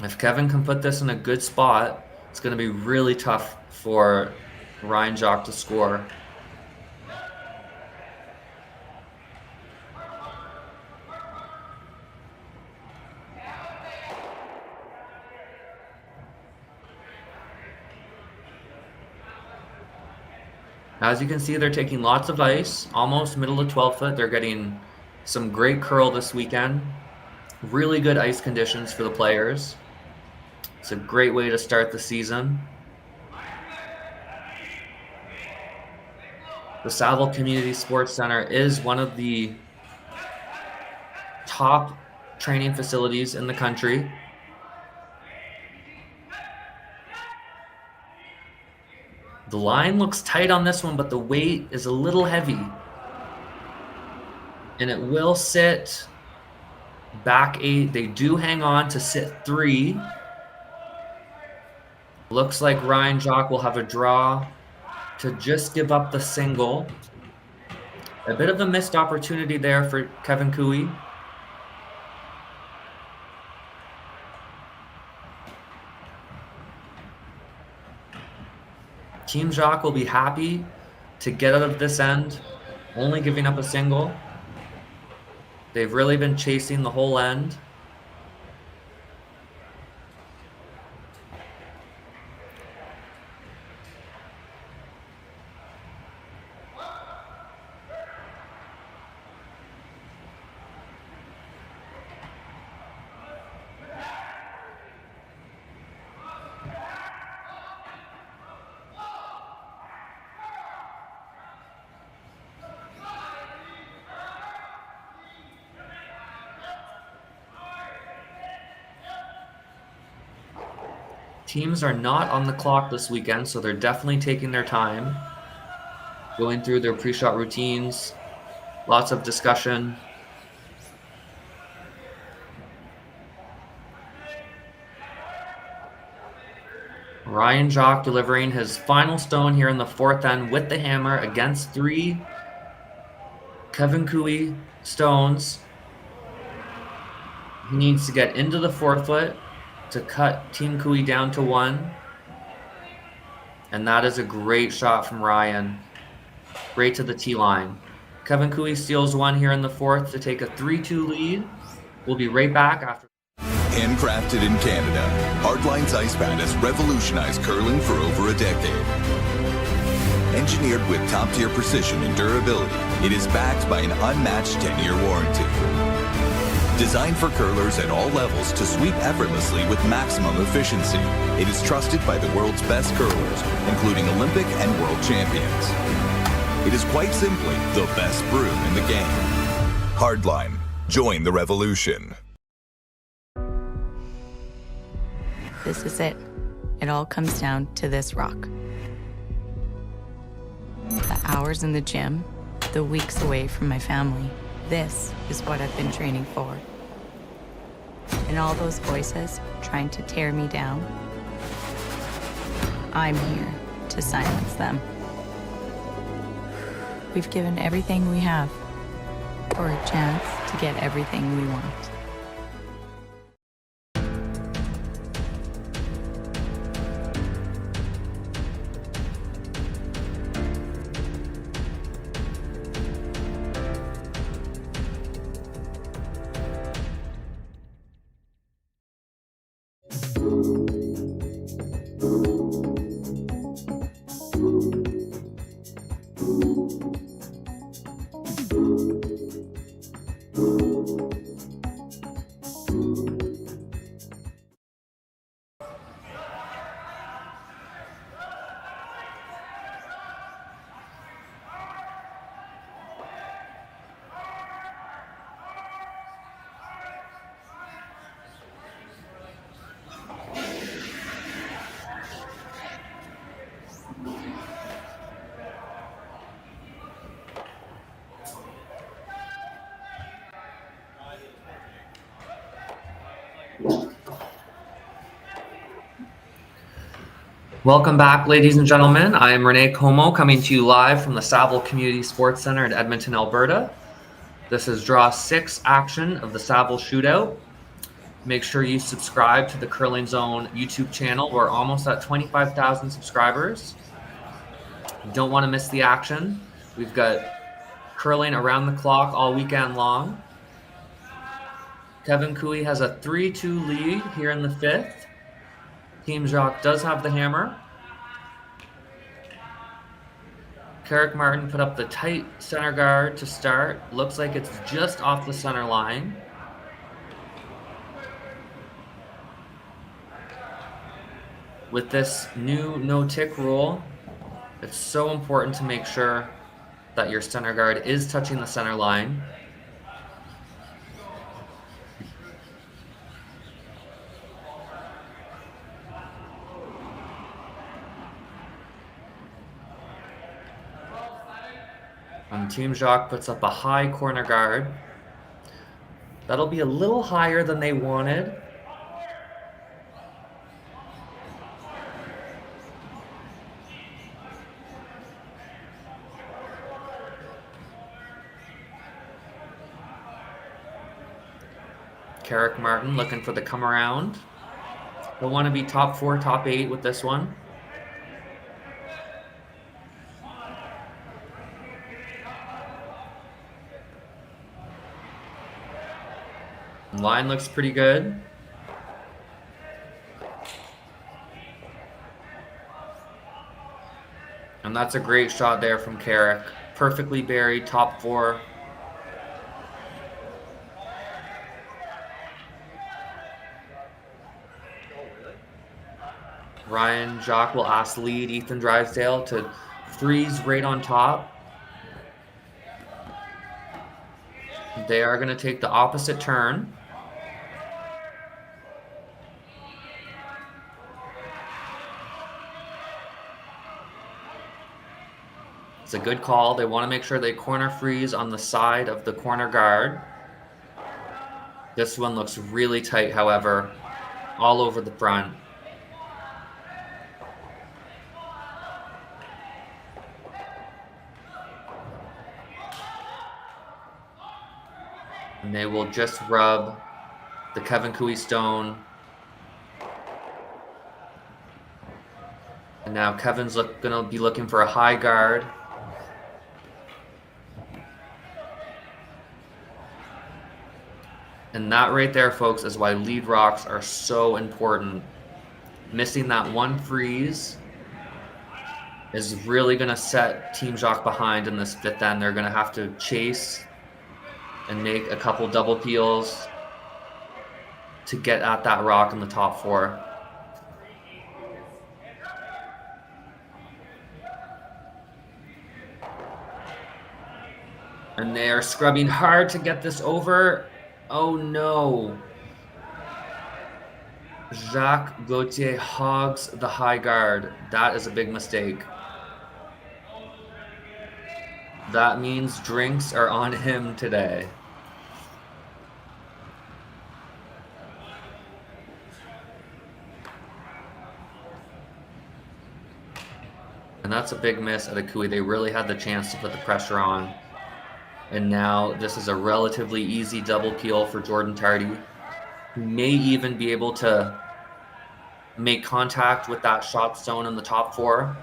If Kevin can put this in a good spot, it's going to be really tough for Ryan Jacques to score. As you can see, they're taking lots of ice, almost middle of 12 foot. They're getting some great curl this weekend. Really good ice conditions for the players. It's a great way to start the season. The Saville Community Sports Center is one of the top training facilities in the country. The line looks tight on this one, but the weight is a little heavy. And it will sit back 8. They do hang on to sit 3. Looks like Ryan Jacques will have a draw to just give up the single. A bit of a missed opportunity there for Kevin Cooley. Team Jacques will be happy to get out of this end, only giving up a single. They've really been chasing the whole end. Teams are not on the clock this weekend, so they're definitely taking their time, going through their pre-shot routines, lots of discussion. Ryan Jacques delivering his final stone here in the 4th end with the hammer against 3 Kevin Cooley stones. He needs to get into the 4-foot to cut Team Cooley down to 1. And that is a great shot from Ryan. Great to the tee line. Kevin Cooley steals 1 here in the 4th to take a 3-2 lead. We'll be right back after. Handcrafted in Canada, Hardlines Ice Pad has revolutionized curling for over a decade. Engineered with top-tier precision and durability, it is backed by an unmatched 10-year warranty. Designed for curlers at all levels to sweep effortlessly with maximum efficiency, it is trusted by the world's best curlers, including Olympic and world champions. It is quite simply the best broom in the game. Hardline. Join the revolution. This is it. It all comes down to this rock. The hours in the gym, the weeks away from my family. This is what I've been training for. And all those voices trying to tear me down, I'm here to silence them. We've given everything we have for a chance to get everything we want. Welcome back, ladies and gentlemen. I am Rene Comeau, coming to you live from the Saville Community Sports Center in Edmonton, Alberta. This is Draw 6 action of the Saville Shootout. Make sure you subscribe to the Curling Zone YouTube channel. We're almost at 25,000 subscribers. You don't want to miss the action. We've got curling around the clock all weekend long. Kevin Cooley has a 3-2 lead here in the 5th. Team Jacques does have the hammer. Carrick Martin put up the tight center guard to start. Looks like it's just off the center line. With this new no-tick rule, it's so important to make sure that your center guard is touching the center line. And Team Jacques puts up a high corner guard. That'll be a little higher than they wanted. Carrick Martin looking for the come around. They'll want to be top 4, top 8 with this one. Line looks pretty good. And that's a great shot there from Carrick. Perfectly buried, top 4. Ryan Jacques will ask lead Ethan Drysdale to freeze right on top. They are going to take the opposite turn. It's a good call. They want to make sure they corner freeze on the side of the corner guard. This one looks really tight, however, all over the front. And they will just rub the Kevin Cooey stone. And now Kevin's gonna be looking for a high guard. And that right there, folks, is why lead rocks are so important. Missing that one freeze is really going to set Team Jacques behind in this fifth end. They're going to have to chase and make a couple double peels to get at that rock in the top 4. And they are scrubbing hard to get this over. Oh no. Jacques Gauthier hogs the high guard. That is a big mistake. That means drinks are on him today. And that's a big miss at a Cooey. They really had the chance to put the pressure on. And now this is a relatively easy double peel for Jordan Tardy, who may even be able to make contact with that shot stone in the top 4.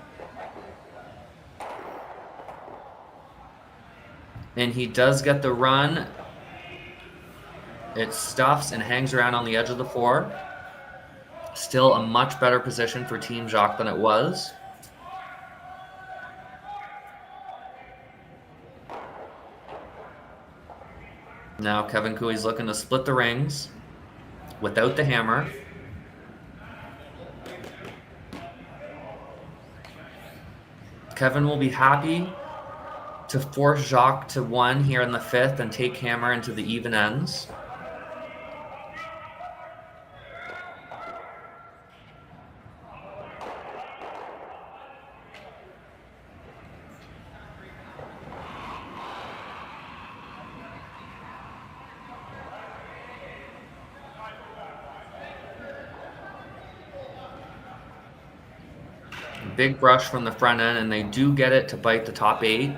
And he does get the run. It stuffs and hangs around on the edge of the 4. Still a much better position for Team Jacques than it was. Now Kevin Cooey's looking to split the rings without the hammer. Kevin will be happy to force Jacques to 1 here in the 5th and take hammer into the even ends. Big brush from the front end, and they do get it to bite the top 8.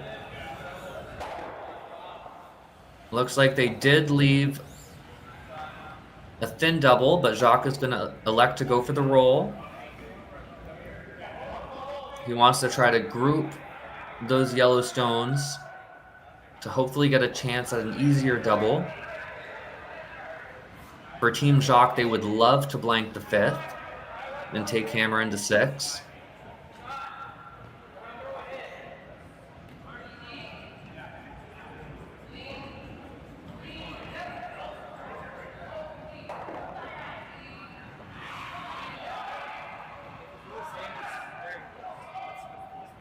Looks like they did leave a thin double, but Jacques is going to elect to go for the roll. He wants to try to group those yellow stones to hopefully get a chance at an easier double. For Team Jacques, they would love to blank the 5th and take hammer into 6.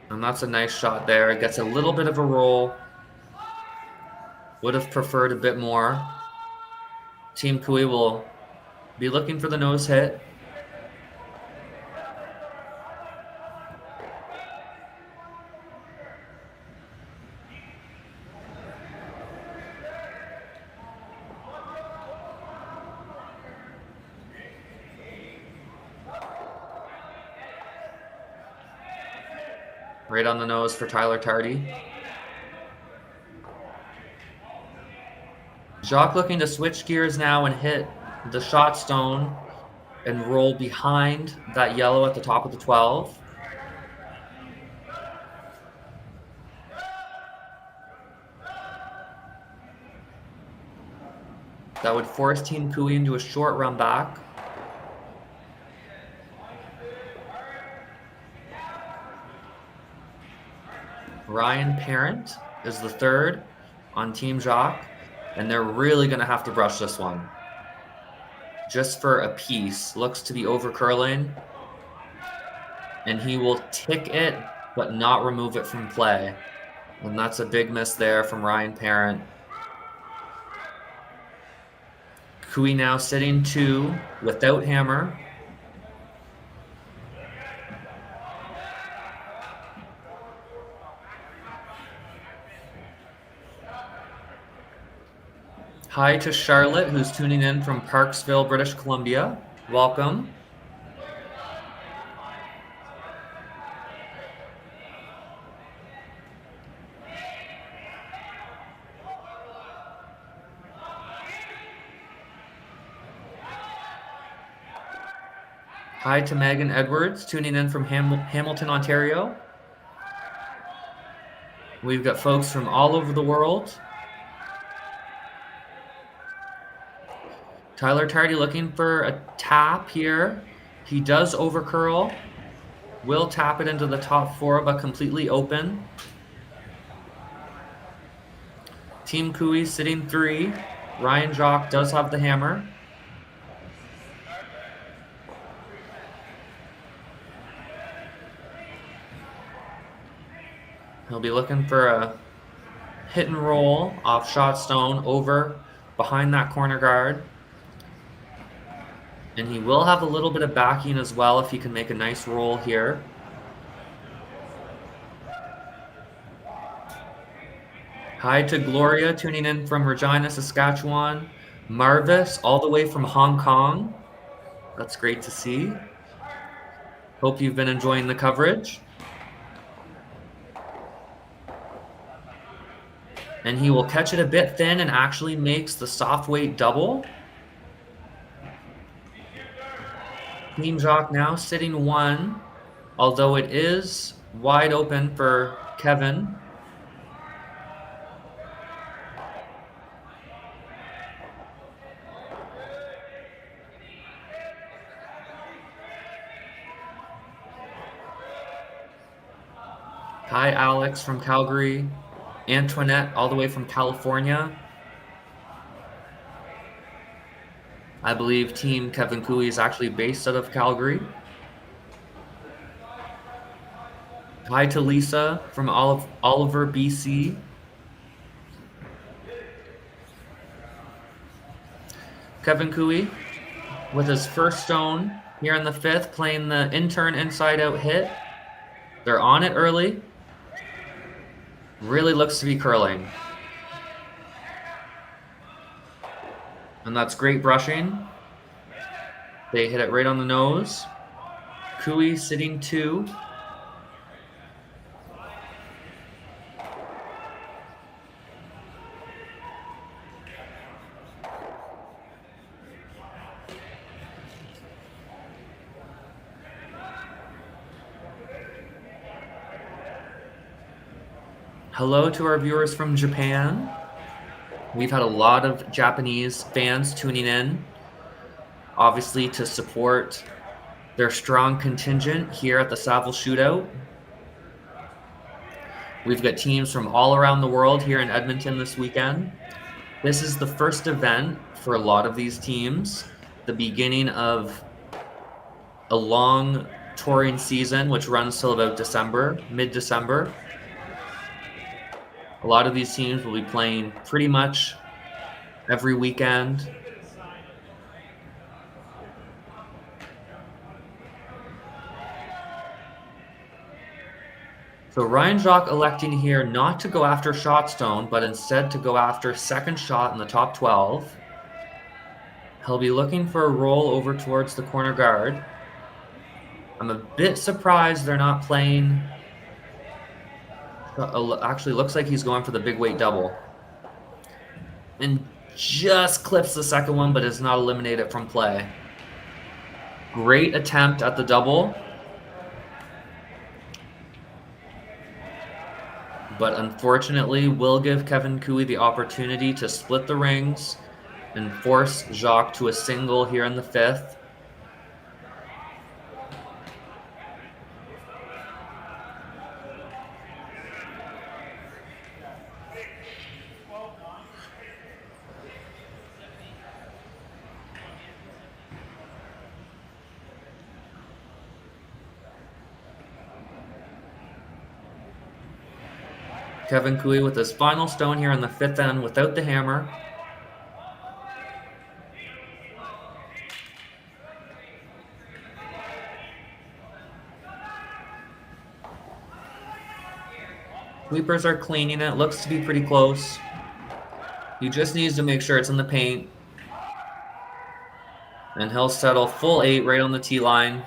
And that's a nice shot there. It gets a little bit of a roll. Would have preferred a bit more. Team Koe will be looking for the nose hit. Right on the nose for Tyler Tardy. Jacques looking to switch gears now and hit the shot stone and roll behind that yellow at the top of the 12. That would force Team Koe into a short run back. Ryan Parent is the third on Team Jacques, and they're really going to have to brush this one. Just for a piece. Looks to be over curling. And he will tick it, but not remove it from play. And that's a big miss there from Ryan Parent. Koe now sitting 2 without hammer. Hi to Charlotte, who's tuning in from Parksville, British Columbia. Welcome. Hi to Megan Edwards, tuning in from Hamilton, Ontario. We've got folks from all over the world. Tyler Tardy looking for a tap here. He does overcurl. Will tap it into the top 4, but completely open. Team Koe sitting 3. Ryan Jacques does have the hammer. He'll be looking for a hit and roll off shot stone over behind that corner guard. And he will have a little bit of backing as well if he can make a nice roll here. Hi to Gloria, tuning in from Regina, Saskatchewan. Marvis, all the way from Hong Kong. That's great to see. Hope you've been enjoying the coverage. And he will catch it a bit thin and actually makes the soft weight double. Team Jacques now sitting 1, although it is wide open for Kevin. Hi, Alex from Calgary. Antoinette all the way from California. I believe Team Kevin Koe is actually based out of Calgary. Hi to Lisa from Oliver, BC. Kevin Koe with his first stone here in the 5th, playing the intern inside-out hit. They're on it early. Really looks to be curling. And that's great brushing. They hit it right on the nose. Koe sitting 2. Hello to our viewers from Japan. We've had a lot of Japanese fans tuning in, obviously to support their strong contingent here at the Saville Shootout. We've got teams from all around the world here in Edmonton this weekend. This is the first event for a lot of these teams, the beginning of a long touring season, which runs till about December, mid-December. A lot of these teams will be playing pretty much every weekend. So Ryan Jacques electing here not to go after shot stone, but instead to go after second shot in the top 12. He'll be looking for a roll over towards the corner guard. I'm a bit surprised they're not playing. Actually, looks like he's going for the big weight double. And just clips the second one, but is not eliminated from play. Great attempt at the double. But unfortunately will give Kevin Koe the opportunity to split the rings and force Jacques to a single here in the 5th. Kevin Koe with his final stone here on the 5th end without the hammer. Sweepers are cleaning it. Looks to be pretty close. He just needs to make sure it's in the paint. And he'll settle full 8 right on the tee line.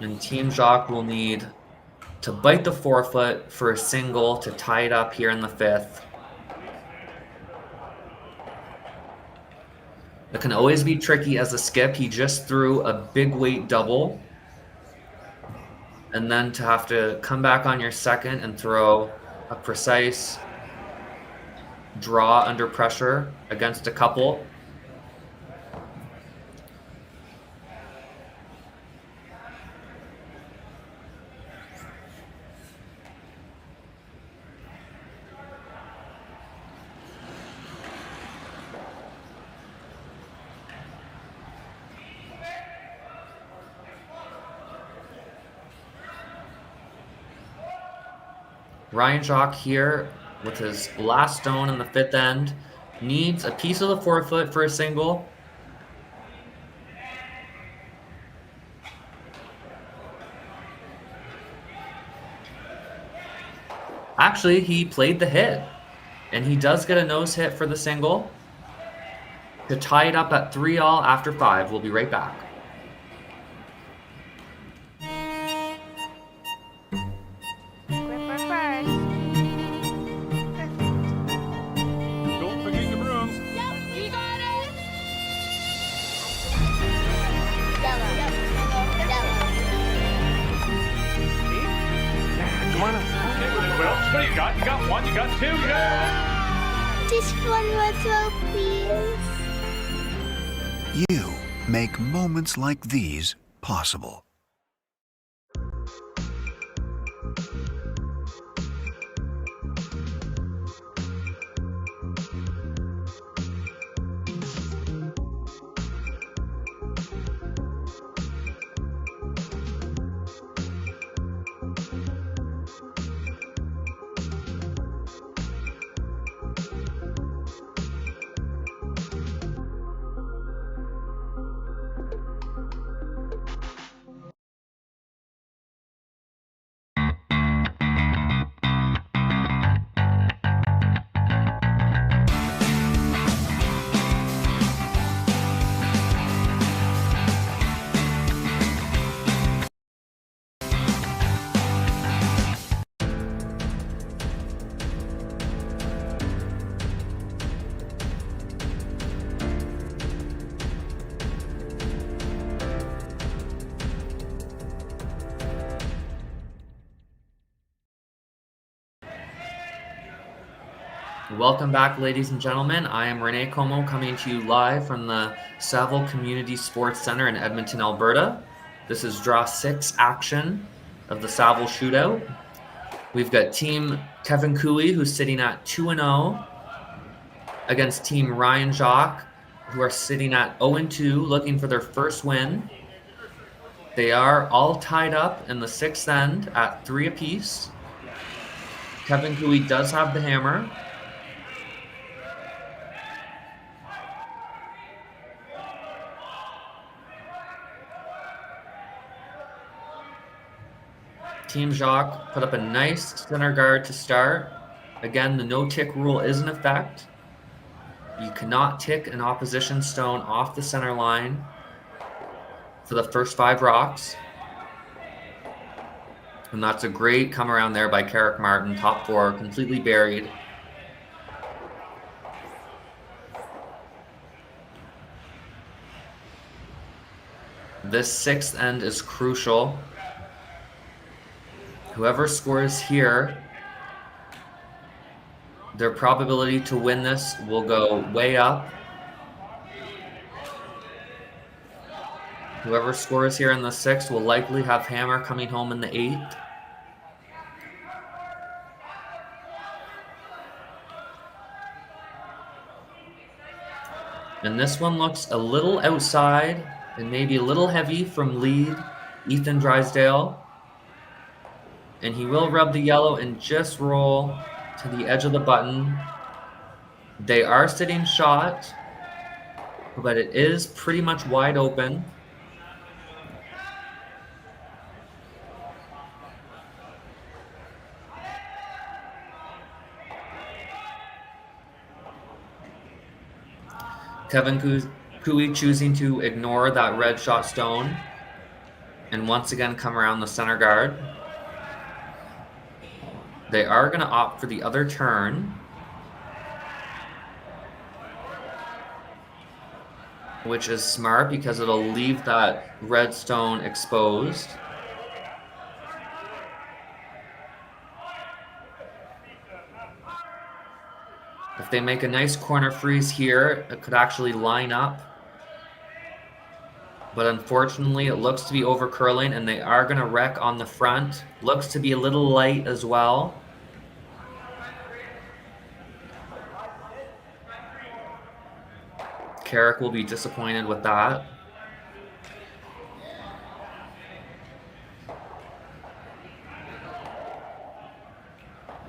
And Team Jacques will need to bite the forefoot for a single to tie it up here in the 5th. It can always be tricky as a skip. He just threw a big weight double. And then to have to come back on your second and throw a precise draw under pressure against a couple. Ryan Jacques here with his last stone in the 5th end needs a piece of the forefoot for a single. Actually, he played the hit, and he does get a nose hit for the single to tie it up at 3-all after 5. We'll be right back. You make moments like these possible. Welcome back, ladies and gentlemen. I am Rene Comeau coming to you live from the Saville Community Sports Center in Edmonton, Alberta. This is Draw 6 action of the Saville Shootout. We've got Team Kevin Koe, who's sitting at 2-0. against Team Ryan Jacques, who are sitting at 0-2, looking for their first win. They are all tied up in the 6th end at 3 apiece. Kevin Cooey does have the hammer. Team Jacques put up a nice center guard to start. Again, the no-tick rule is in effect. You cannot tick an opposition stone off the center line for the first 5 rocks. And that's a great come around there by Carrick Martin, top 4, completely buried. This 6th end is crucial. Whoever scores here, their probability to win this will go way up. Whoever scores here in the 6th will likely have hammer coming home in the 8th. And this one looks a little outside and maybe a little heavy from lead Ethan Drysdale. And he will rub the yellow and just roll to the edge of the button. They are sitting shot, but it is pretty much wide open. Kevin Cooey choosing to ignore that red shot stone and once again come around the center guard. They are going to opt for the other turn, which is smart because it'll leave that red stone exposed. If they make a nice corner freeze here, it could actually line up. But unfortunately, it looks to be over curling, and they are going to wreck on the front. Looks to be a little light as well. Carrick will be disappointed with that.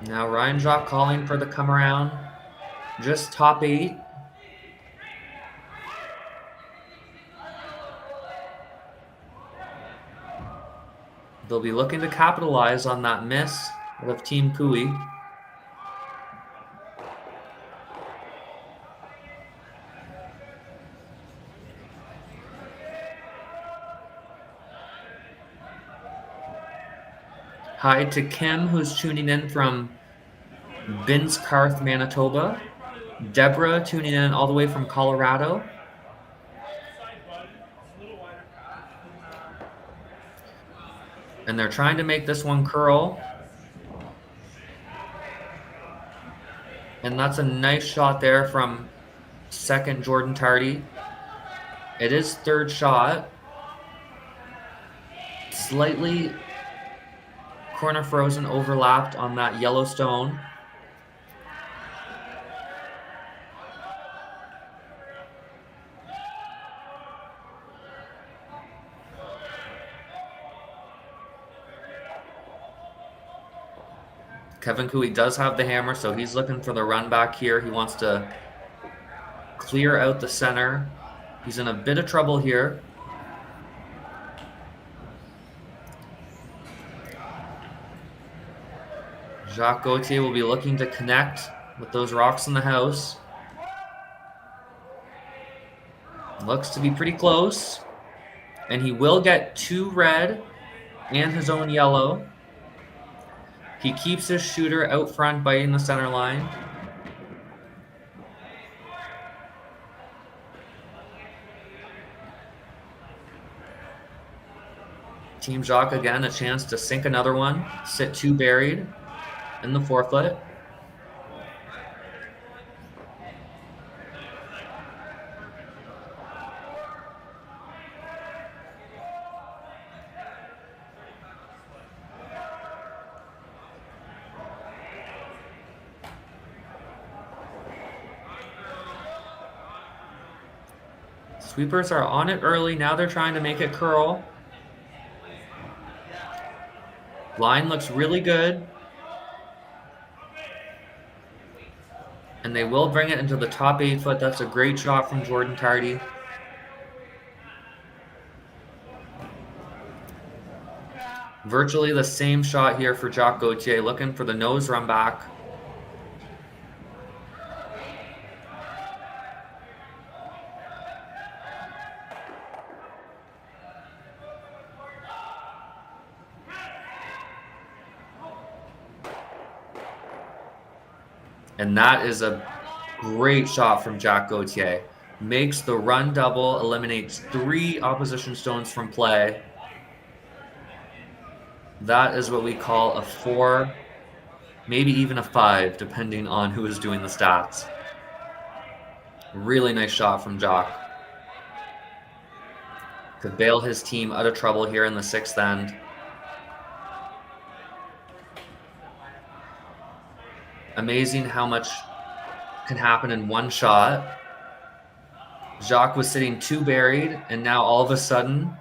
Now Ryan Jacques calling for the come around. Just top 8. They'll be looking to capitalize on that miss of Team Cooey. Hi to Kim, who's tuning in from Binscarth, Manitoba. Deborah tuning in all the way from Colorado. And they're trying to make this one curl. And that's a nice shot there from second Jordan Tardy. It is third shot. Slightly corner frozen, overlapped on that yellow stone. Kevin Cooey does have the hammer, so he's looking for the run back here. He wants to clear out the center. He's in a bit of trouble here. Jacques Gauthier will be looking to connect with those rocks in the house. Looks to be pretty close. And he will get 2 red and his own yellow. He keeps his shooter out front biting the center line. Team Jacques again, a chance to sink another one. Sit 2 buried in the forefoot. Sweepers are on it early. Now they're trying to make it curl. Line looks really good. And they will bring it into the top 8 foot. That's a great shot from Jordan Tardy. Virtually the same shot here for Jacques Gauthier, looking for the nose run back. And that is a great shot from Jacques Gauthier. Makes the run double, eliminates 3 opposition stones from play. That is what we call a 4, maybe even a 5, depending on who is doing the stats. Really nice shot from Jacques. Could bail his team out of trouble here in the 6th end. Amazing how much can happen in one shot. Jacques was sitting 2 buried, and now all of a sudden,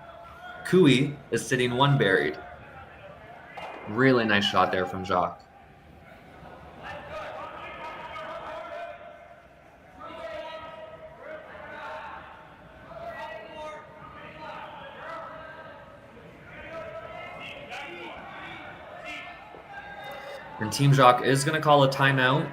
Cailey is sitting 1 buried. Really nice shot there from Jacques. And Team Jacques is going to call a timeout.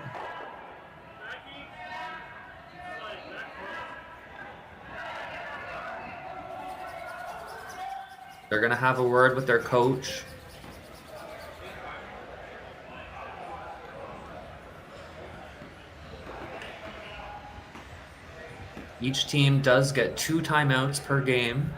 They're going to have a word with their coach. Each team does get 2 timeouts per game.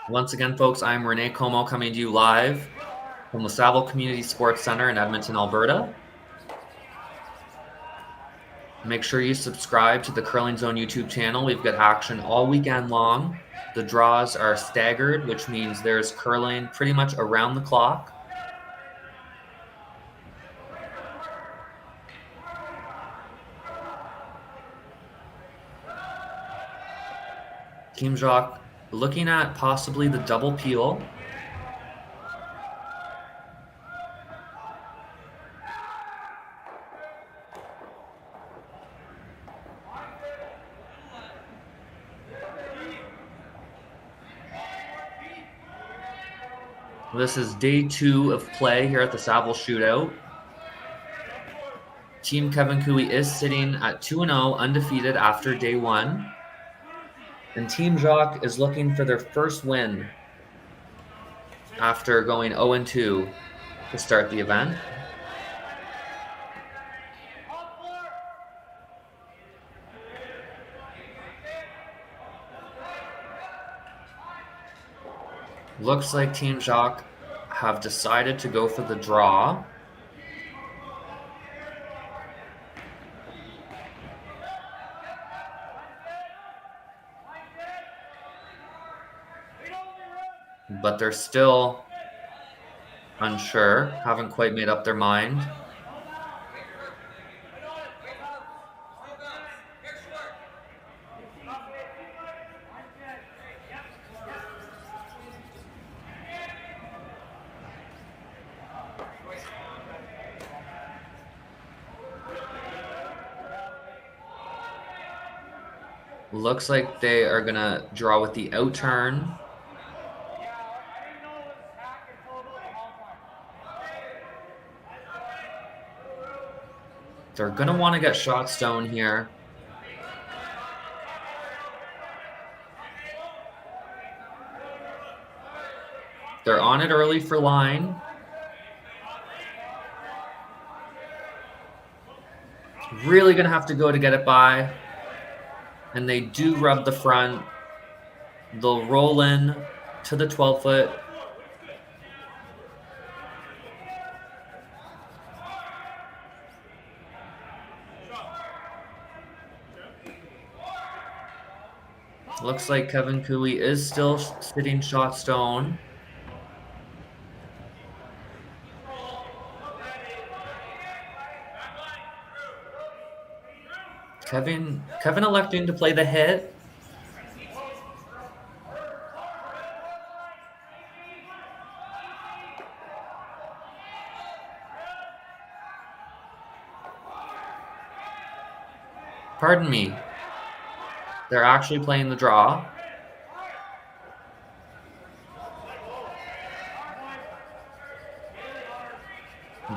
Once again, folks, I'm Rene Comeau coming to you live from the Saville Community Sports Center in Edmonton, Alberta. Make sure you subscribe to the Curling Zone YouTube channel. We've got action all weekend long. The draws are staggered, which means there's curling pretty much around the clock. Team Jacques looking at possibly the double peel. This is day 2 of play here at the Saville Shootout. Team Kevin Cailey is sitting at 2-0, undefeated after day 1. And Team Jacques is looking for their first win after going 0-2 to start the event. Looks like Team Jacques have decided to go for the draw. But they're still unsure, haven't quite made up their mind. Looks like they are gonna draw with the out turn. They're going to want to get shot stone here. They're on it early for line. Really going to have to go to get it by. And they do rub the front. They'll roll in to the 12-foot. Looks like Kevin Cooley is still sitting shot stone. Kevin electing to play the hit. Pardon me. They're actually playing the draw.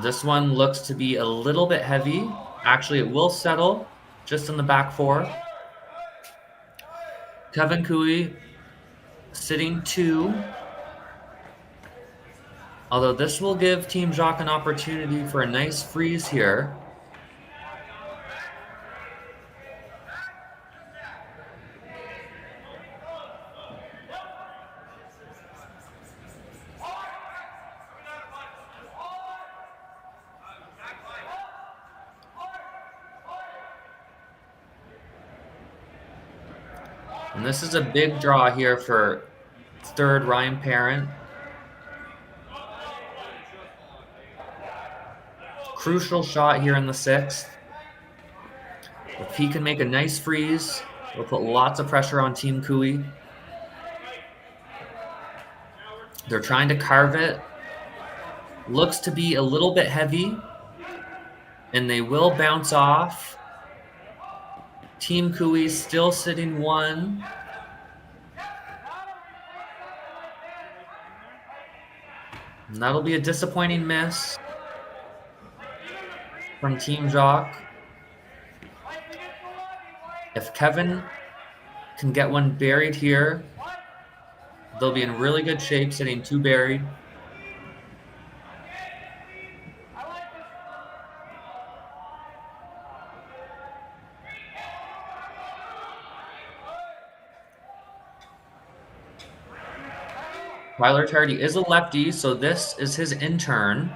This one looks to be a little bit heavy. Actually, it will settle just in the back four. Kevin Cooley sitting 2. Although this will give Team Jacques an opportunity for a nice freeze here. And this is a big draw here for third Ryan Parent. Crucial shot here in the 6th. If he can make a nice freeze, it'll put lots of pressure on Team Cooley. They're trying to carve it. Looks to be a little bit heavy, and they will bounce off. Team Cooley still sitting 1. And that'll be a disappointing miss from Team Jacques. If Kevin can get one buried here, they'll be in really good shape, sitting 2 buried. Tyler Tardy is a lefty, so this is his in-turn,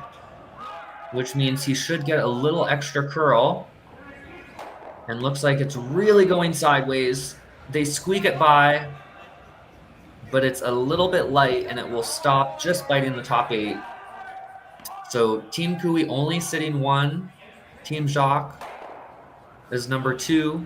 which means he should get a little extra curl. And looks like it's really going sideways. They squeak it by, but it's a little bit light, and it will stop just biting the top 8. So Team Cooley only sitting 1. Team Jacques is number 2.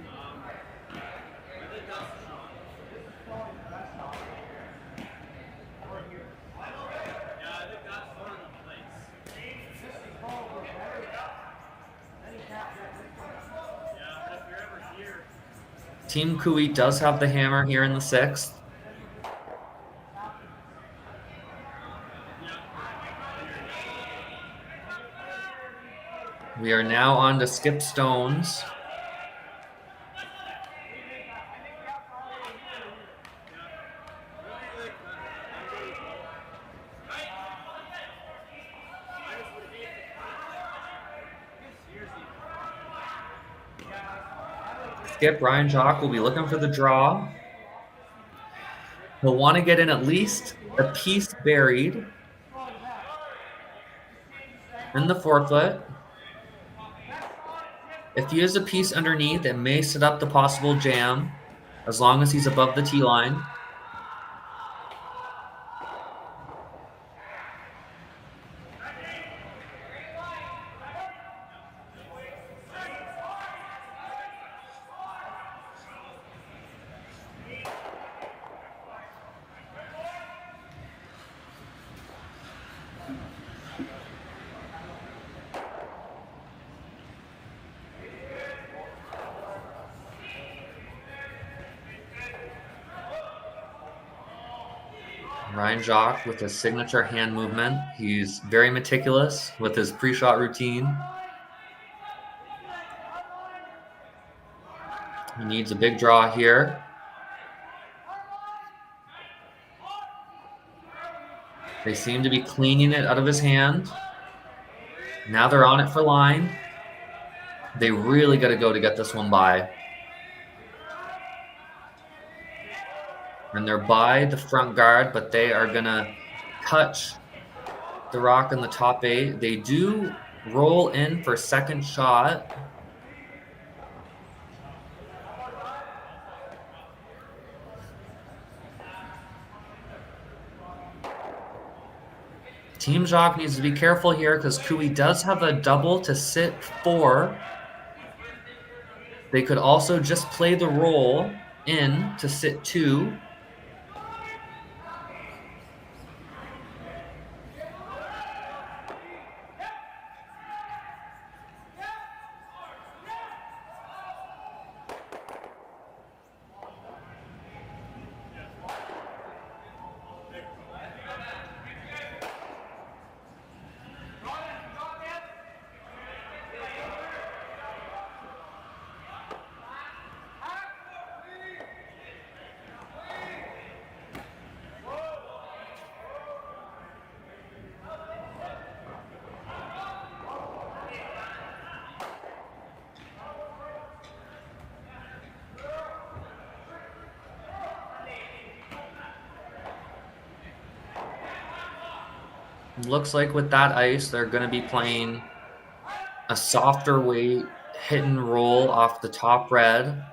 Team Cooley does have the hammer here in the 6th. We are now on to skip stones. Skip Ryan Jacques will be looking for the draw. He'll want to get in at least a piece buried in the 4-foot. If he has a piece underneath, it may set up the possible jam as long as he's above the tee line. Ryan Jacques with his signature hand movement. He's very meticulous with his pre-shot routine. He needs a big draw here. They seem to be cleaning it out of his hand. Now they're on it for line. They really got to go to get this one by. And they're by the front guard, but they are going to touch the rock in the top 8. They do roll in for second shot. Team Jacques needs to be careful here because Cailey does have a double to sit 4. They could also just play the roll in to sit 2. Looks like with that ice, they're going to be playing a softer weight hit and roll off the top red.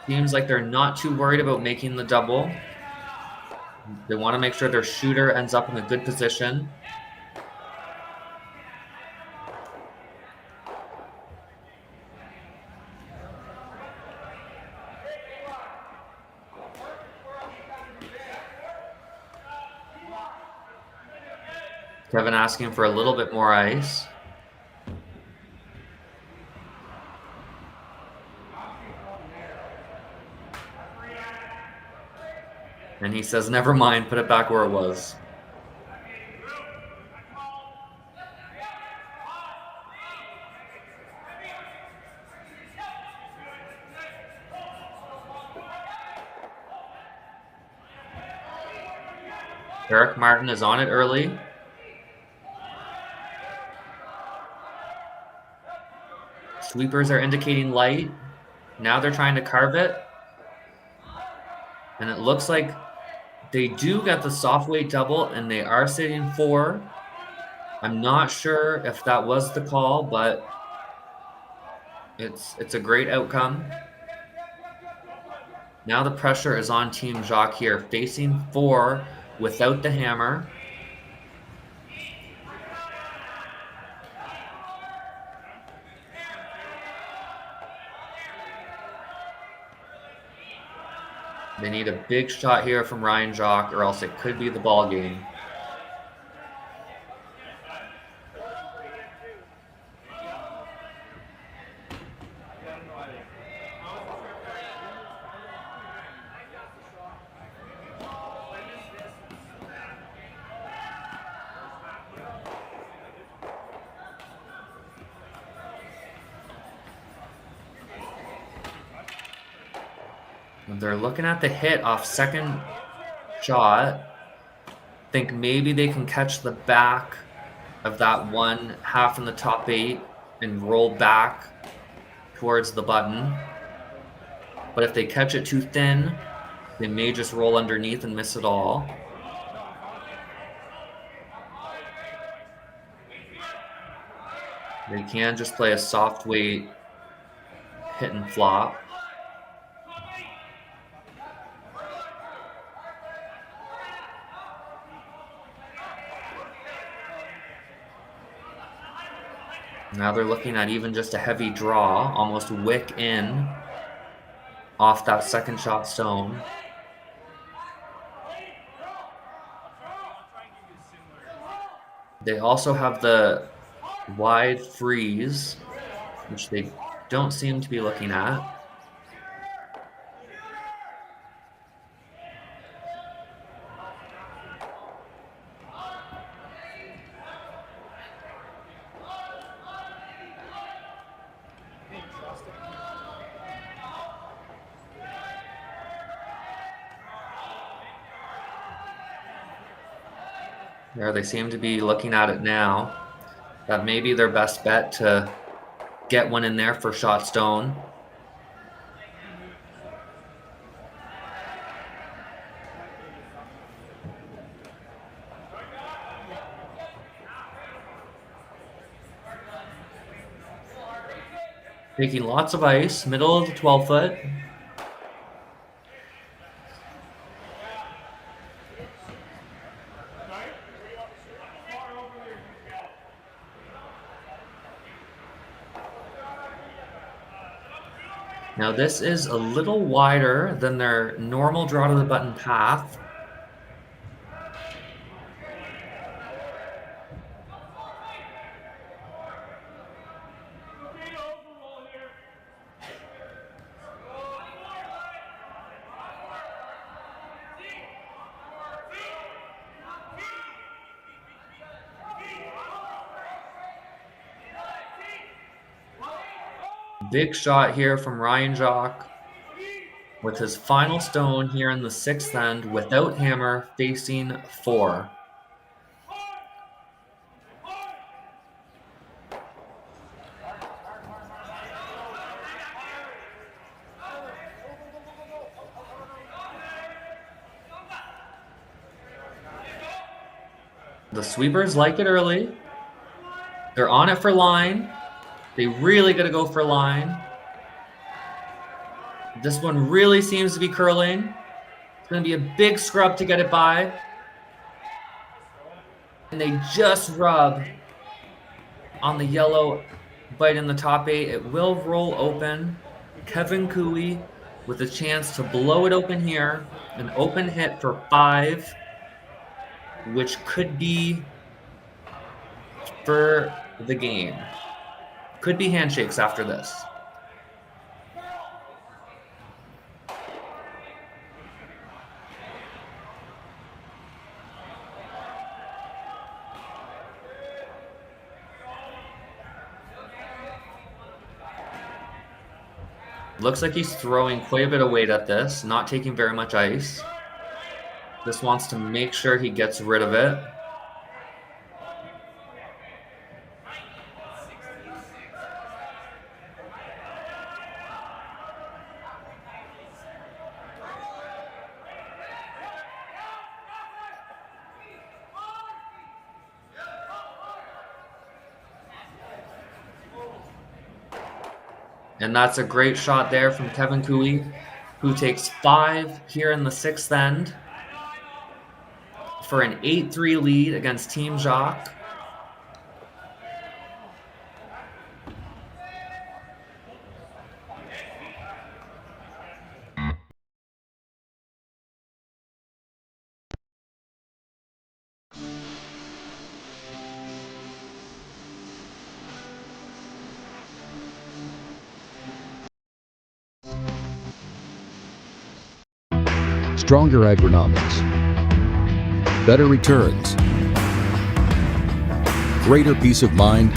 Seems like they're not too worried about making the double. They want to make sure their shooter ends up in a good position. Kevin asking for a little bit more ice. And he says, never mind, put it back where it was. Eric Martin is on it early. Sweepers are indicating light. Now they're trying to carve it. And it looks like they do get the soft weight double, and they are sitting 4. I'm not sure if that was the call, but it's a great outcome. Now the pressure is on Team Jacques here, facing 4 without the hammer. They need a big shot here from Ryan Jacques, or else it could be the ball game. They're looking at the hit off second shot. Think maybe they can catch the back of that one half in the top 8 and roll back towards the button. But if they catch it too thin, they may just roll underneath and miss it all. They can just play a soft weight hit and flop. Now they're looking at even just a heavy draw, almost wick in off that second shot stone. They also have the wide freeze, which they don't seem to be looking at. There, they seem to be looking at it now. That may be their best bet to get one in there for shot stone. Taking lots of ice, middle of the 12-foot. Now this is a little wider than their normal draw to the button path. Big shot here from Ryan Jacques with his final stone here in the 6th end without hammer, facing 4. The sweepers like it early. They're on it for line. They really got to go for line. This one really seems to be curling. It's going to be a big scrub to get it by. And they just rub on the yellow bite in the top 8. It will roll open. Cailey with a chance to blow it open here. An open hit for 5, which could be for the game. Could be handshakes after this. Looks like he's throwing quite a bit of weight at this, not taking very much ice. Just wants to make sure he gets rid of it. And that's a great shot there from Cailey, who takes 5 here in the 6th end for an 8-3 lead against Team Jacques. Stronger agronomics, better returns, greater peace of mind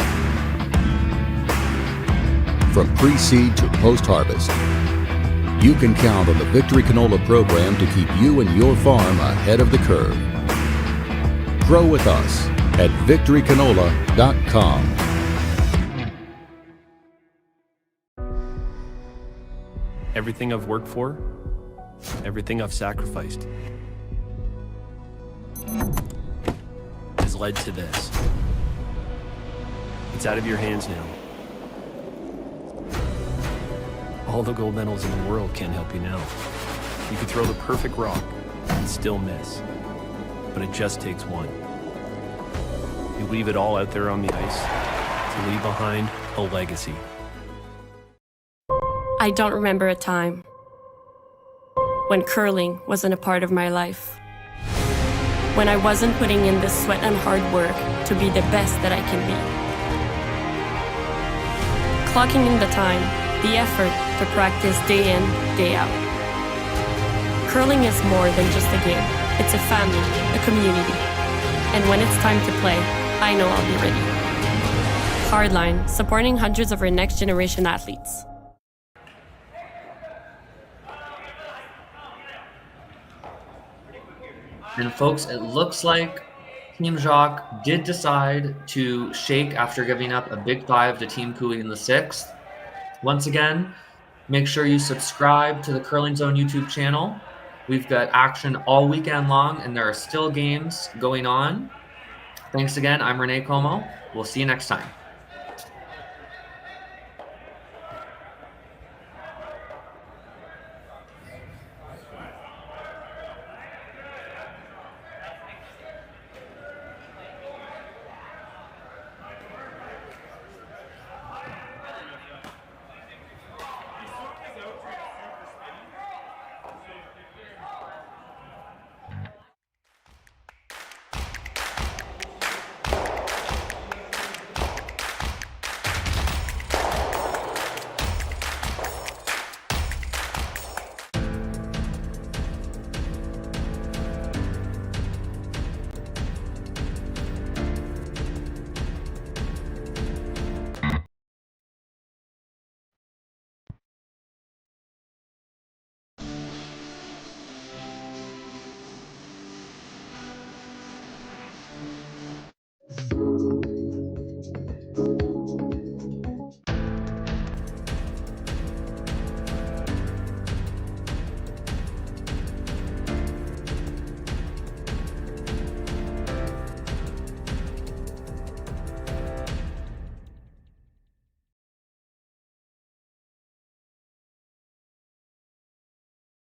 from pre-seed to post-harvest. You can count on the Victory Canola program to keep you and your farm ahead of the curve. Grow with us at victorycanola.com. Everything I've worked for, everything I've sacrificed, has led to this. It's out of your hands now. All the gold medals in the world can't help you now. You could throw the perfect rock and still miss, but it just takes one. You leave it all out there on the ice to leave behind a legacy. I don't remember a time when curling wasn't a part of my life. When I wasn't putting in the sweat and hard work to be the best that I can be. Clocking in the time, the effort to practice day in, day out. Curling is more than just a game. It's a family, a community. And when it's time to play, I know I'll be ready. Hardline, supporting hundreds of our next generation athletes. And folks, it looks like Team Jacques did decide to shake after giving up a big 5 to Team Cailey in the 6th. Once again, make sure you subscribe to the Curling Zone YouTube channel. We've got action all weekend long, and there are still games going on. Thanks again. I'm Rene Comeau. We'll see you next time.